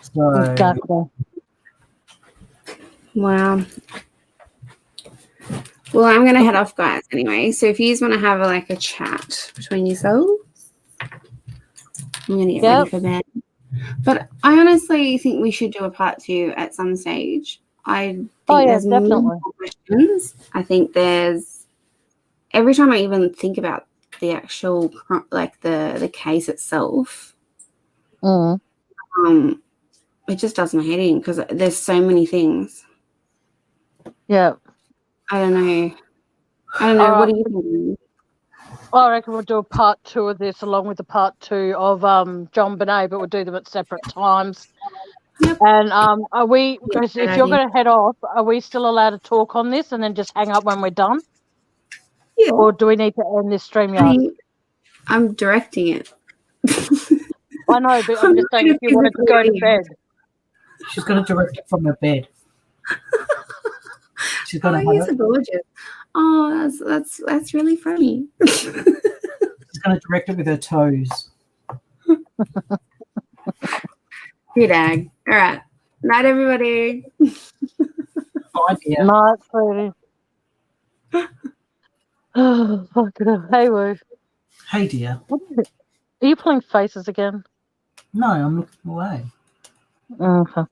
So, Exactly. Wow. Well, I'm going to head off, guys, anyway. So if you guys want to have a chat between yourselves, I'm going to get ready for bed. But I honestly think we should do a part 2 at some stage. I think there's more questions. I think there's, every time I even think about the actual, the case itself, it just does my head in because there's so many things. Yeah. I don't know. What do you think? I reckon we'll do a part 2 of this along with the part 2 of John Bonet, but we'll do them at separate times. Yep. And are we, because if you're going to head off, are we still allowed to talk on this and then just hang up when we're done? Yeah. Or do we need to end this StreamYard? I'm directing it. I know, but I'm just saying if you wanted to go to bed. She's going to direct it from her bed. She's gonna he's so gorgeous. Oh, that's really funny. She's gonna direct it with her toes. Good dag. All right. Night, everybody. Bye, dear. Night, sweetie. Oh, fucking hell. Hey, Woo. Hey, dear. What is it? Are you pulling faces again? No, I'm looking away. Okay.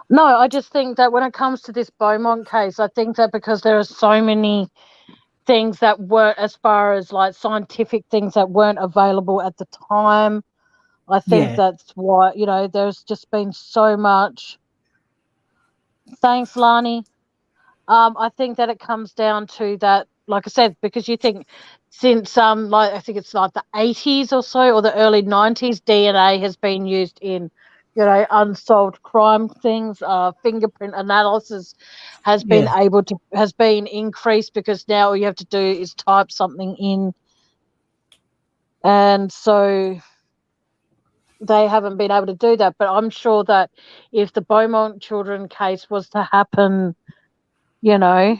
No, I just think that when it comes to this Beaumont case, I think that because there are so many things that weren't, as far as like scientific things that weren't available at the time, I think that's why, you know, there's just been so much. Thanks, Lani. I think that it comes down to that, like I said, because you think since like I think it's like the 80s or so, or the early 90s, DNA has been used in, you know, unsolved crime things. Fingerprint analysis has been increased, because now all you have to do is type something in, and so they haven't been able to do that. But I'm sure that if the Beaumont children case was to happen, you know,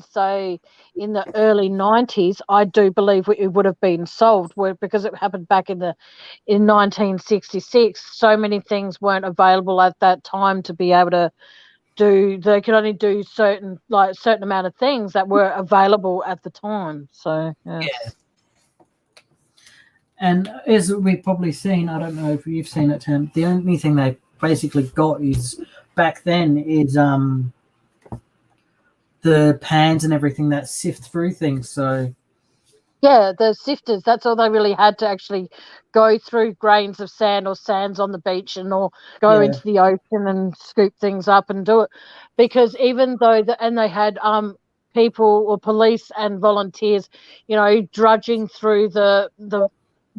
say in the early 90s, I do believe it would have been solved, because it happened back in 1966. So many things weren't available at that time to be able to do. They could only do certain amount of things that were available at the time. So yeah. And as we've probably seen, I don't know if you've seen it, Tim, the only thing they basically got is back then is the pans and everything that sift through things. So yeah, the sifters, that's all they really had to actually go through grains of sand or sands on the beach, and or go into the ocean and scoop things up and do it. Because even though they had people or police and volunteers, you know, drudging through the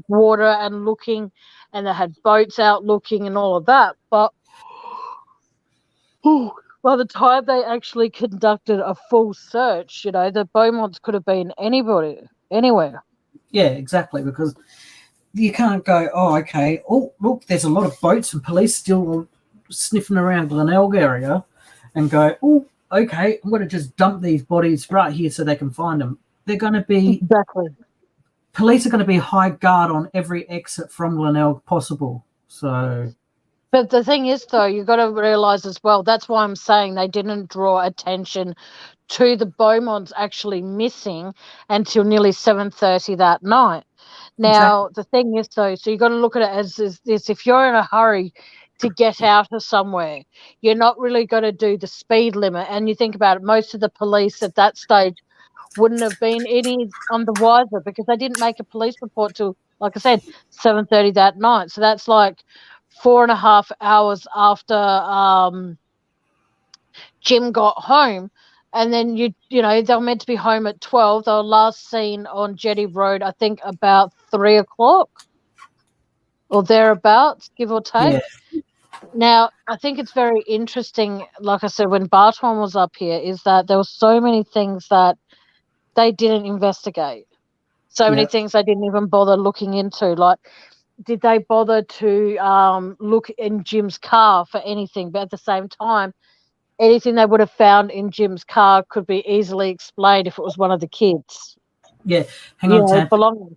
water and looking, and they had boats out looking and all of that, but by the time they actually conducted a full search, you know, the Beaumonts could have been anywhere. Yeah, exactly, because you can't go, oh, okay, oh, look, there's a lot of boats and police still sniffing around Glenelg area, and go, oh, okay, I'm going to just dump these bodies right here so they can find them. They're going to be... Exactly. Police are going to be high guard on every exit from Glenelg possible. So... But the thing is, though, you've got to realise as well, that's why I'm saying they didn't draw attention to the Beaumonts actually missing until nearly 7:30 that night. Now, The thing is, though, so you've got to look at it as this: if you're in a hurry to get out of somewhere, you're not really going to do the speed limit. And you think about it, most of the police at that stage wouldn't have been any on the wiser, because they didn't make a police report till, like I said, 7:30 that night. So that's like 4.5 hours after Jim got home. And then you know, they were meant to be home at 12. They were last seen on Jetty Road, I think, about 3 o'clock or thereabouts, give or take. Yeah. Now, I think it's very interesting, like I said, when Barton was up here, is that there were so many things that they didn't investigate. So many things they didn't even bother looking into. Like, did they bother to look in Jim's car for anything? But at the same time, anything they would have found in Jim's car could be easily explained if it was one of the kids. Yeah, hang on, Tam. Belonging.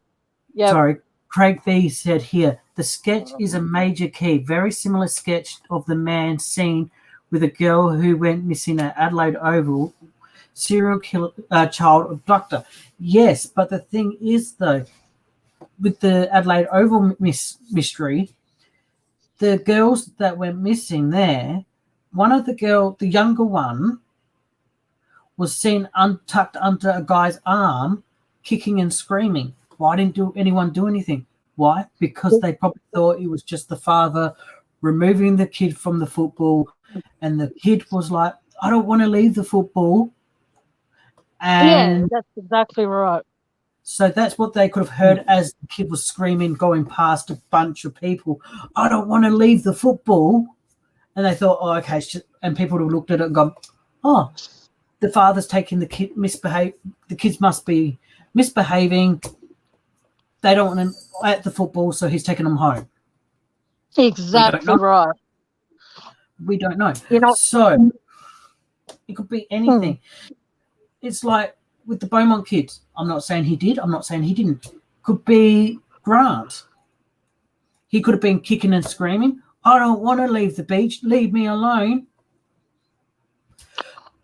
Yeah. Sorry, Craig B said here, the sketch is a major key. Very similar sketch of the man seen with a girl who went missing at Adelaide Oval, serial killer, child abductor. Yes, but the thing is, though, with the Adelaide Oval mystery, the girls that went missing there, one of the girl, the younger one, was seen tucked under a guy's arm, kicking and screaming. Why didn't anyone do anything? Why? Because they probably thought it was just the father removing the kid from the football, and the kid was like, I don't want to leave the football. And yeah, that's exactly right. So that's what they could have heard as the kid was screaming, going past a bunch of people, I don't want to leave the football. And they thought, oh, okay. And people would have looked at it and gone, oh, the father's taking the kid, the kids must be misbehaving. They don't want him at the football, so he's taking them home. Exactly right. We don't know. know, So it could be anything. It's like with the Beaumont kids. I'm not saying he did. I'm not saying he didn't. Could be Grant. He could have been kicking and screaming. I don't want to leave the beach. Leave me alone.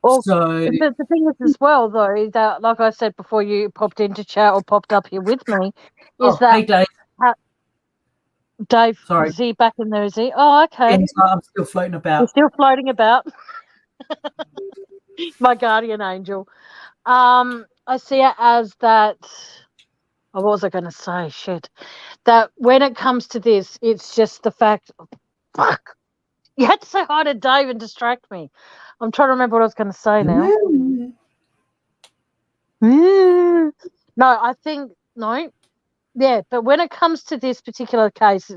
Well, so the thing is as well, though, is that, like I said before you popped into chat or popped up here with me, is that... Hey, Dave. Dave, Sorry. is he back in there, is he? Oh, okay. Yeah, he's like, I'm still floating about. He's still floating about. My guardian angel. I see it as that... Oh, what was I going to say? Shit. That when it comes to this, it's just the fact... Fuck. You had to say hi to Dave and distract me. I'm trying to remember what I was going to say now. No, I think... No. Yeah, but when it comes to this particular case,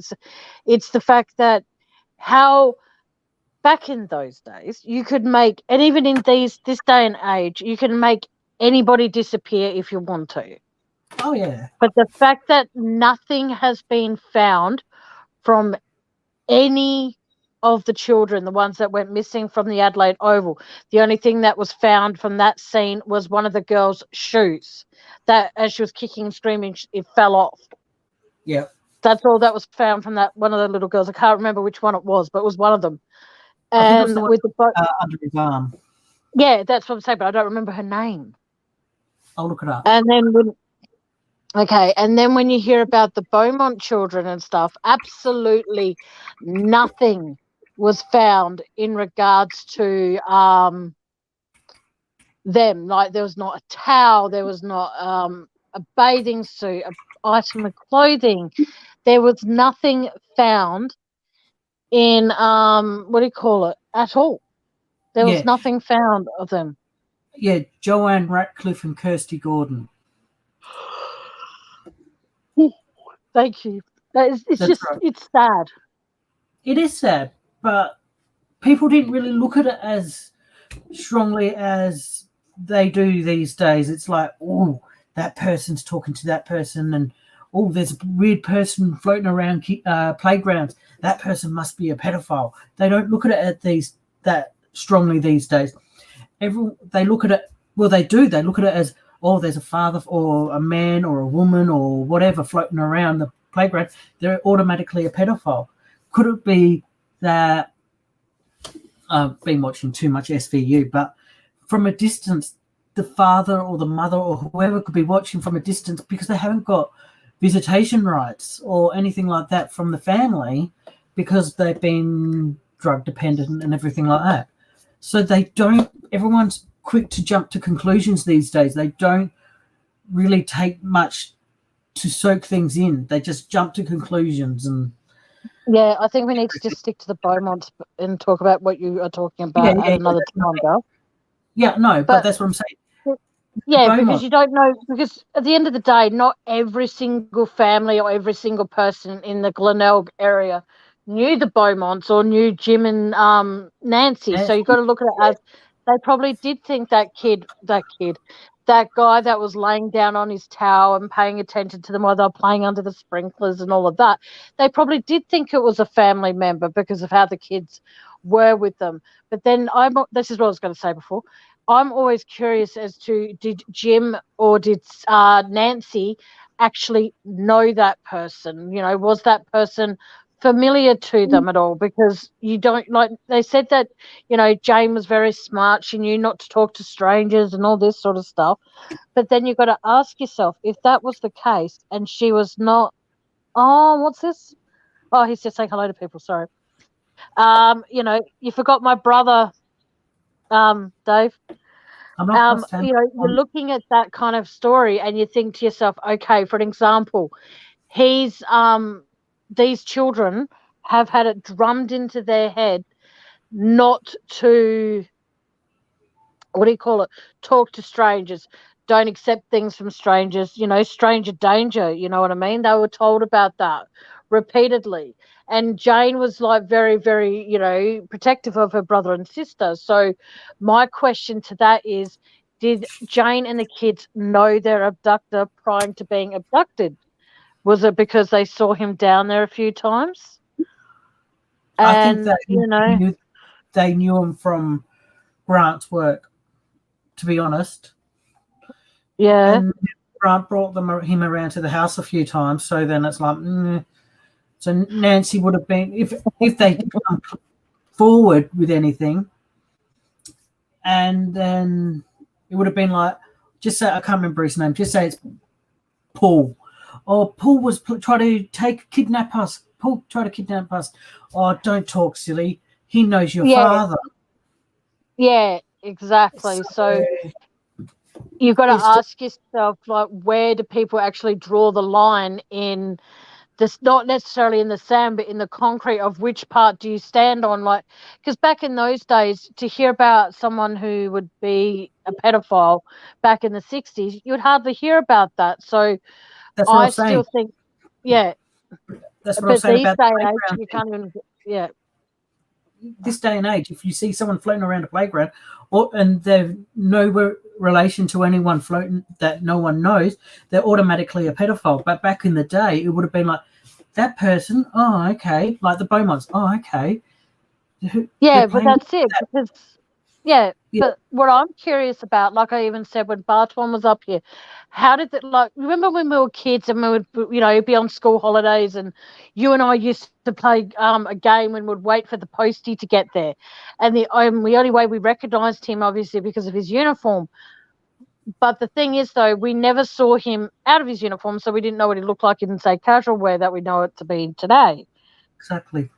it's the fact that how back in those days you could make, and even in this day and age, you can make anybody disappear if you want to. Oh, yeah. But the fact that nothing has been found from any of the children, the ones that went missing from the Adelaide Oval, the only thing that was found from that scene was one of the girls' shoes that, as she was kicking and screaming, it fell off. Yeah. That's all that was found from that one of the little girls. I can't remember which one it was, but it was one of them. I think it was And the one, with the under his arm. Yeah, that's what I'm saying, but I don't remember her name. I'll look it up. And then when you hear about the Beaumont children and stuff, absolutely nothing was found in regards to them. Like, there was not a towel, there was not a bathing suit, an item of clothing. There was nothing found in what do you call it at all. There was nothing found of them. Yeah, Joanne Ratcliffe and Kirsty Gordon. Thank you. It's just right. It's sad. It is sad, but people didn't really look at it as strongly as they do these days. It's like, oh, that person's talking to that person, and oh, there's a weird person floating around playgrounds. That person must be a pedophile. They don't look at it that strongly these days. They look at it. Well, they do. They look at it as, oh, there's a father or a man or a woman or whatever floating around the playground. They're automatically a pedophile. Could it be that I've been watching too much SVU, but from a distance, the father or the mother or whoever could be watching from a distance because they haven't got visitation rights or anything like that from the family because they've been drug dependent and everything like that. So everyone's quick to jump to conclusions these days. They don't really take much to soak things in. They just jump to conclusions. And yeah, I think we need to just stick to the Beaumonts and talk about what you are talking about at another time, girl. Yeah, no, but that's what I'm saying. Yeah, because you don't know, because at the end of the day, not every single family or every single person in the Glenelg area knew the Beaumonts or knew Jim and Nancy. So you've got to look at it as they probably did think that guy that was laying down on his towel and paying attention to them while they were playing under the sprinklers and all of that, they probably did think it was a family member because of how the kids were with them. But then this is what I was going to say before. I'm always curious as to, did Jim or did Nancy actually know that person? You know, was that person familiar to them at all? Because you don't, like they said that, you know, Jane was very smart. She knew not to talk to strangers and all this sort of stuff. But then you've got to ask yourself, if that was the case and she was not, what's this? Oh, he's just saying hello to people. Sorry. You know, you forgot my brother, Dave. I'm not you know, you're looking at that kind of story and you think to yourself, okay, for an example, these children have had it drummed into their head not to, what do you call it, talk to strangers, don't accept things from strangers, you know, stranger danger, you know what I mean? They were told about that repeatedly. And Jane was like very, very, you know, protective of her brother and sister. So my question to that is, did Jane and the kids know their abductor prior to being abducted? Was it because they saw him down there a few times? And, I think that you know, they knew him from Grant's work, to be honest. Yeah. And Grant brought him around to the house a few times. So then it's like, so Nancy would have been, if they come forward with anything, and then it would have been like, just say, I can't remember his name, just say it's Paul. Or Paul was trying to kidnap us. Paul tried to kidnap us. Oh, don't talk, silly. He knows your father. Yeah, exactly. So you've got to ask yourself, like, where do people actually draw the line in this? Not necessarily in the sand, but in the concrete of which part do you stand on? Like, because back in those days, to hear about someone who would be a pedophile back in the 60s, you'd hardly hear about that. So that's what I I'm saying. still think, yeah. That's what I'm saying these about day the and age, playground. you can't even, yeah. This day and age, if you see someone floating around a playground, and they're no relation to anyone floating that no one knows, they're automatically a pedophile. But back in the day, it would have been like, that person, oh, okay, like the Beaumonts, oh, okay. Yeah, but that's it. Because, yeah, but what I'm curious about, like I even said when Bartwan was up here, how did it, like, remember when we were kids and we would, be on school holidays and you and I used to play a game and would wait for the postie to get there. And the only way we recognised him, obviously, because of his uniform. But the thing is, though, we never saw him out of his uniform, so we didn't know what he looked like in, say, casual wear that we know it to be today. Exactly.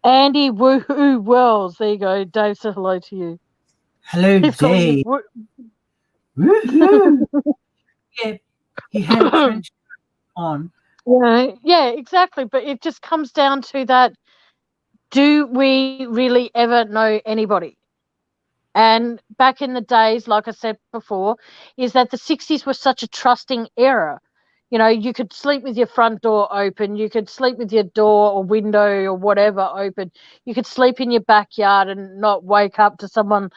Andy Woohoo Wells. There you go. Dave said hello to you. Hello, Dave. Woohoo. Yeah, he had a trench on. Yeah, exactly. But it just comes down to that, do we really ever know anybody? And back in the days, like I said before, is that the 60s was such a trusting era. You could sleep with your front door open. You could sleep with your door or window or whatever open. You could sleep in your backyard and not wake up to someone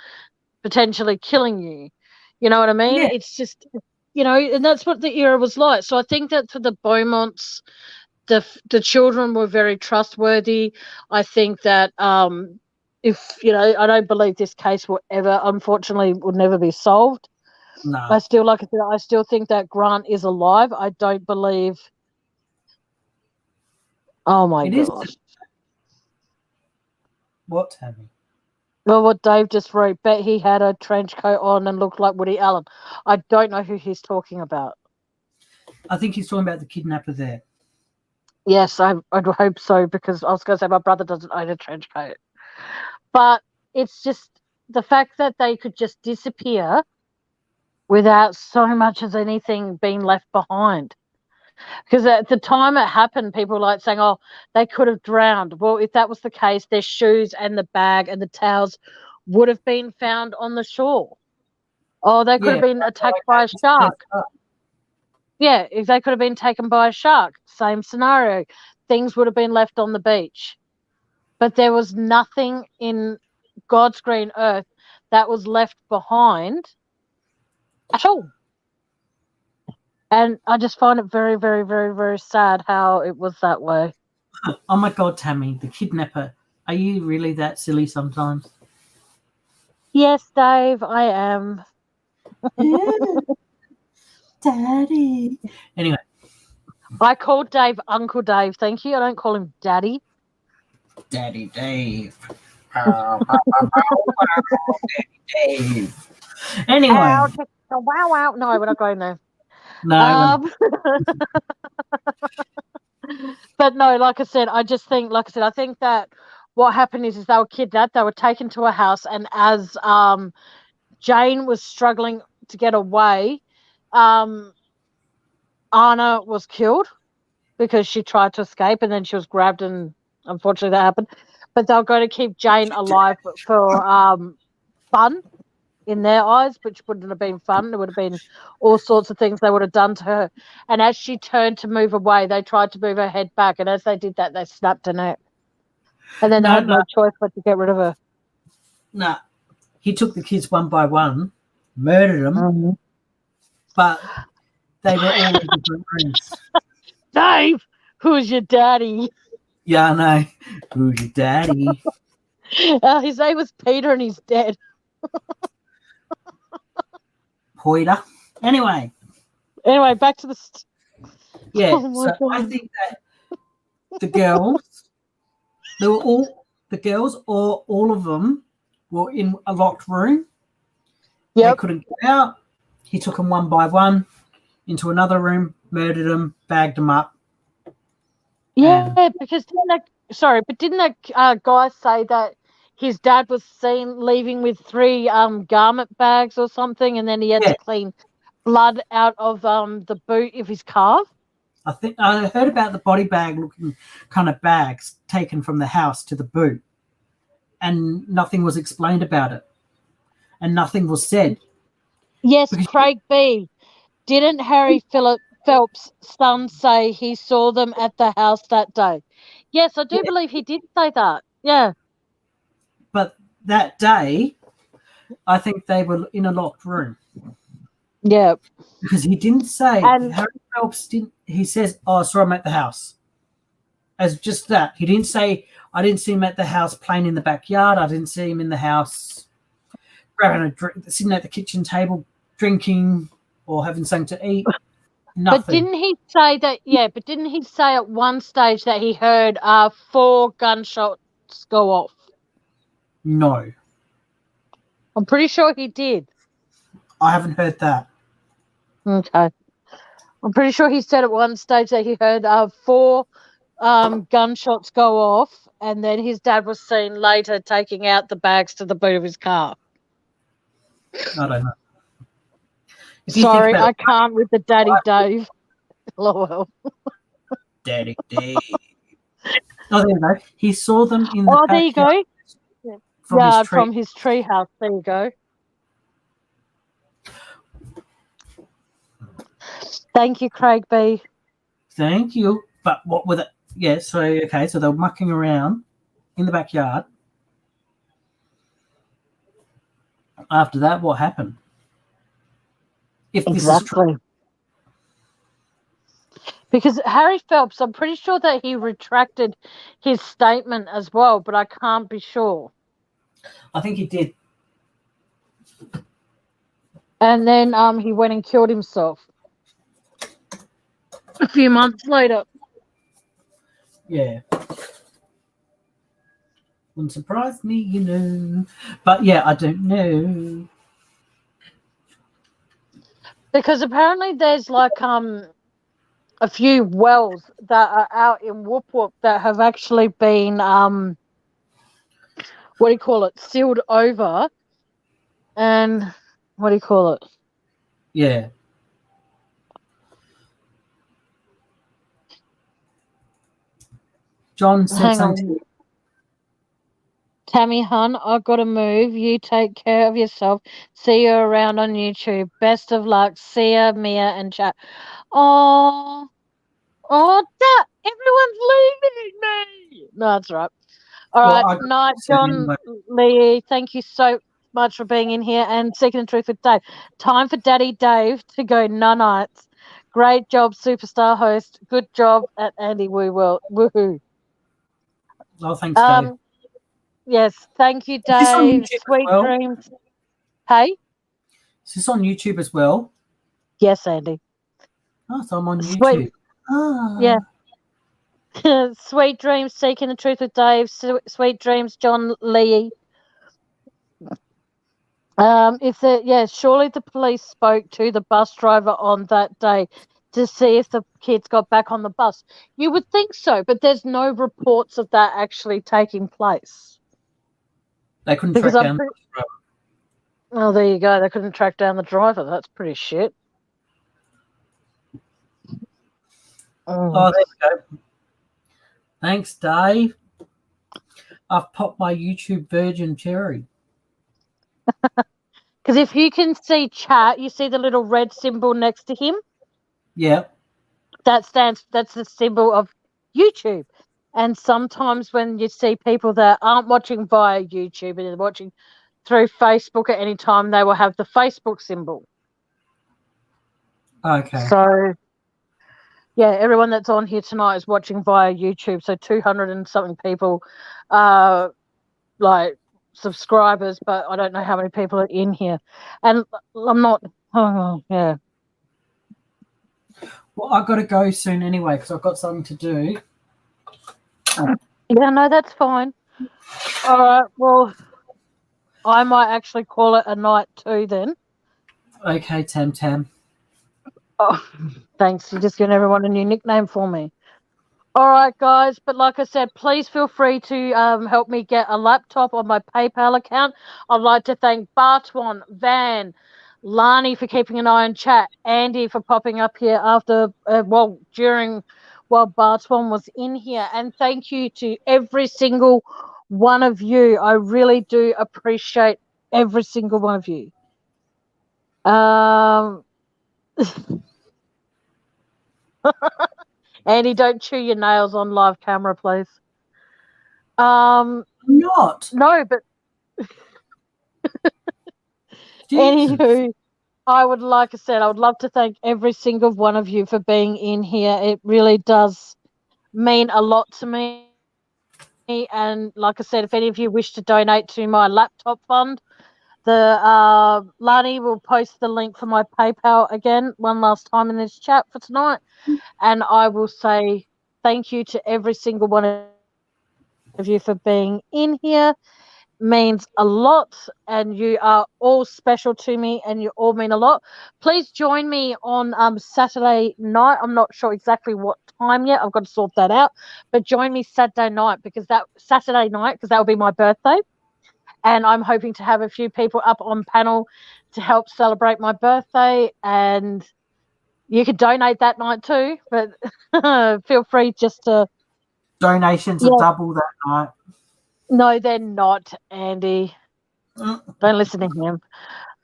potentially killing you. You know what I mean? Yeah. It's just, and that's what the era was like. So I think that for the Beaumonts, the children were very trustworthy. I think that if, I don't believe this case will ever, unfortunately, would never be solved. No. I still, like I said, I still think that Grant is alive. I don't believe. Oh my gosh. What, Tammie? Well, what Dave just wrote, bet he had a trench coat on and looked like Woody Allen. I don't know who he's talking about. I think he's talking about the kidnapper there. Yes, I'd hope so, because I was going to say my brother doesn't own a trench coat. But it's just the fact that they could just disappear without so much as anything being left behind. Because at the time it happened, people were like saying, oh, they could have drowned. Well, if that was the case, their shoes and the bag and the towels would have been found on the shore. Oh, they could have been attacked by a shark. Yeah, if they could have been taken by a shark, same scenario. Things would have been left on the beach. But there was nothing in God's green earth that was left behind at all. And I just find it very, very, very, very sad how it was that way. Oh my God, Tammie, the kidnapper. Are you really that silly sometimes? Yes, Dave, I am. Daddy. Anyway. I call Dave Uncle Dave, thank you. I don't call him Daddy. Daddy Dave. Daddy Dave. Anyway. Wow. No, we're not going there. No. But no, like I said, I think that what happened is they were kidnapped. They were taken to a house, and as Jane was struggling to get away, Anna was killed because she tried to escape, and then she was grabbed, and unfortunately that happened. But they were going to keep Jane alive for fun in their eyes, which wouldn't have been fun. It would have been all sorts of things they would have done to her. And as she turned to move away, they tried to move her head back, and as they did that, they snapped her neck. And then they had no choice but to get rid of her. No. He took the kids one by one, murdered them, but they were all in different rooms. Dave, who's your daddy? Yeah, I know. Who's your daddy? His name was Peter and he's dead. Poiter. Anyway, Back to the... yeah. Oh my So I God. think that the girls, or all of them were in a locked room. They Yep. couldn't get out. He took them one by one into another room, murdered them, bagged them up. Yeah, because didn't that guy say that his dad was seen leaving with 3 garment bags or something, and then he had Yeah. to clean blood out of the boot of his car? I think I heard about the body bag looking kind of bags taken from the house to the boot, and nothing was explained about it, and nothing was said. Yes, Because- Craig B. Didn't Harry Phelps' son say he saw them at the house that day? Yes, I do believe he did say that. Yeah. But that day, I think they were in a locked room. Yeah. Because he didn't say, And Harry Phelps didn't, he says, oh, I saw him at the house. As just that. He didn't say, I didn't see him at the house playing in the backyard. I didn't see him in the house grabbing a drink, sitting at the kitchen table, drinking or having something to eat. Nothing. But didn't he say that? Yeah, but didn't he say at one stage that he heard 4 gunshots go off? No. I'm pretty sure he did. I haven't heard that. Okay. I'm pretty sure he said at one stage that he heard 4 gunshots go off, and then his dad was seen later taking out the bags to the boot of his car. I don't know. Sorry, I can't with the Daddy Dave. LOL. Daddy Dave. Oh, there you go. He saw them in the Oh, there you go. From his tree house. There you go. Thank you, Craig B. Thank you. But what were the... Yeah, so, okay, so they were mucking around in the backyard. After that, what happened? If this is true. Because Harry Phelps, I'm pretty sure that he retracted his statement as well, but I can't be sure. I think he did. And then he went and killed himself a few months later. Yeah. Wouldn't surprise me, you know. But yeah, I don't know. Because apparently there's like a few wells that are out in Whoop Whoop that have actually been sealed over, and Yeah. John said something. Tammie, hun, I've got to move. You take care of yourself. See you around on YouTube. Best of luck. See ya, Mia and chat. Oh, everyone's leaving me. No, that's right. All right. Night, John Lee. Thank you so much for being in here and Seeking the Truth with Dave. Time for Daddy Dave to go nights. Great job, superstar host. Good job at Andy Woohoo. Oh, thanks, Dave. Yes, thank you, Dave. Sweet dreams. Hey? Is this on YouTube as well? Yes, Andy. Oh, so I'm on YouTube. Yeah. Sweet dreams, Seeking the Truth with Dave. Sweet dreams, John Lee. Surely the police spoke to the bus driver on that day to see if the kids got back on the bus. You would think so, but there's no reports of that actually taking place. They couldn't track down the driver. Oh, there you go. They couldn't track down the driver. That's pretty shit. Oh, there you go. Thanks, Dave. I've popped my YouTube Virgin Cherry. Because if you can see chat, you see the little red symbol next to him? Yeah. That's the symbol of YouTube. And sometimes when you see people that aren't watching via YouTube and they're watching through Facebook at any time, they will have the Facebook symbol. Okay. So, yeah, everyone that's on here tonight is watching via YouTube. So 200 and something people like subscribers, but I don't know how many people are in here, and I'm not. Oh, yeah. Well, I've got to go soon anyway because I've got something to do. Yeah, no, that's fine. All right. Well, I might actually call it a night too then. Okay, Tam. Oh, thanks. You're just giving everyone a new nickname for me. All right, guys. But like I said, please feel free to help me get a laptop on my PayPal account. I'd like to thank Bartwan, Van, Lani for keeping an eye on chat, Andy for popping up here after, while Bartwan was in here. And thank you to every single one of you. I really do appreciate every single one of you. Andy, don't chew your nails on live camera, please. I'm not. No, but anywho, I would love to thank every single one of you for being in here. It really does mean a lot to me. And like I said, if any of you wish to donate to my laptop fund, the Lani will post the link for my PayPal again one last time in this chat for tonight. And I will say thank you to every single one of you for being in here. Means a lot, and you are all special to me, and you all mean a lot. Please join me on Saturday night. I'm not sure exactly what time yet. I've got to sort that out. But join me Saturday night because that will be my birthday, and I'm hoping to have a few people up on panel to help celebrate my birthday. And you could donate that night too, but feel free just to. Donations are double that night. No, they're not, Andy. Don't listen to him.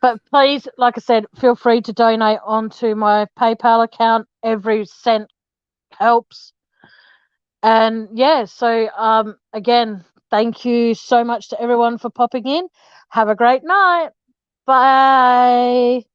But please, like I said, feel free to donate onto my PayPal account. Every cent helps. And yeah, so again, thank you so much to everyone for popping in. Have a great night. Bye.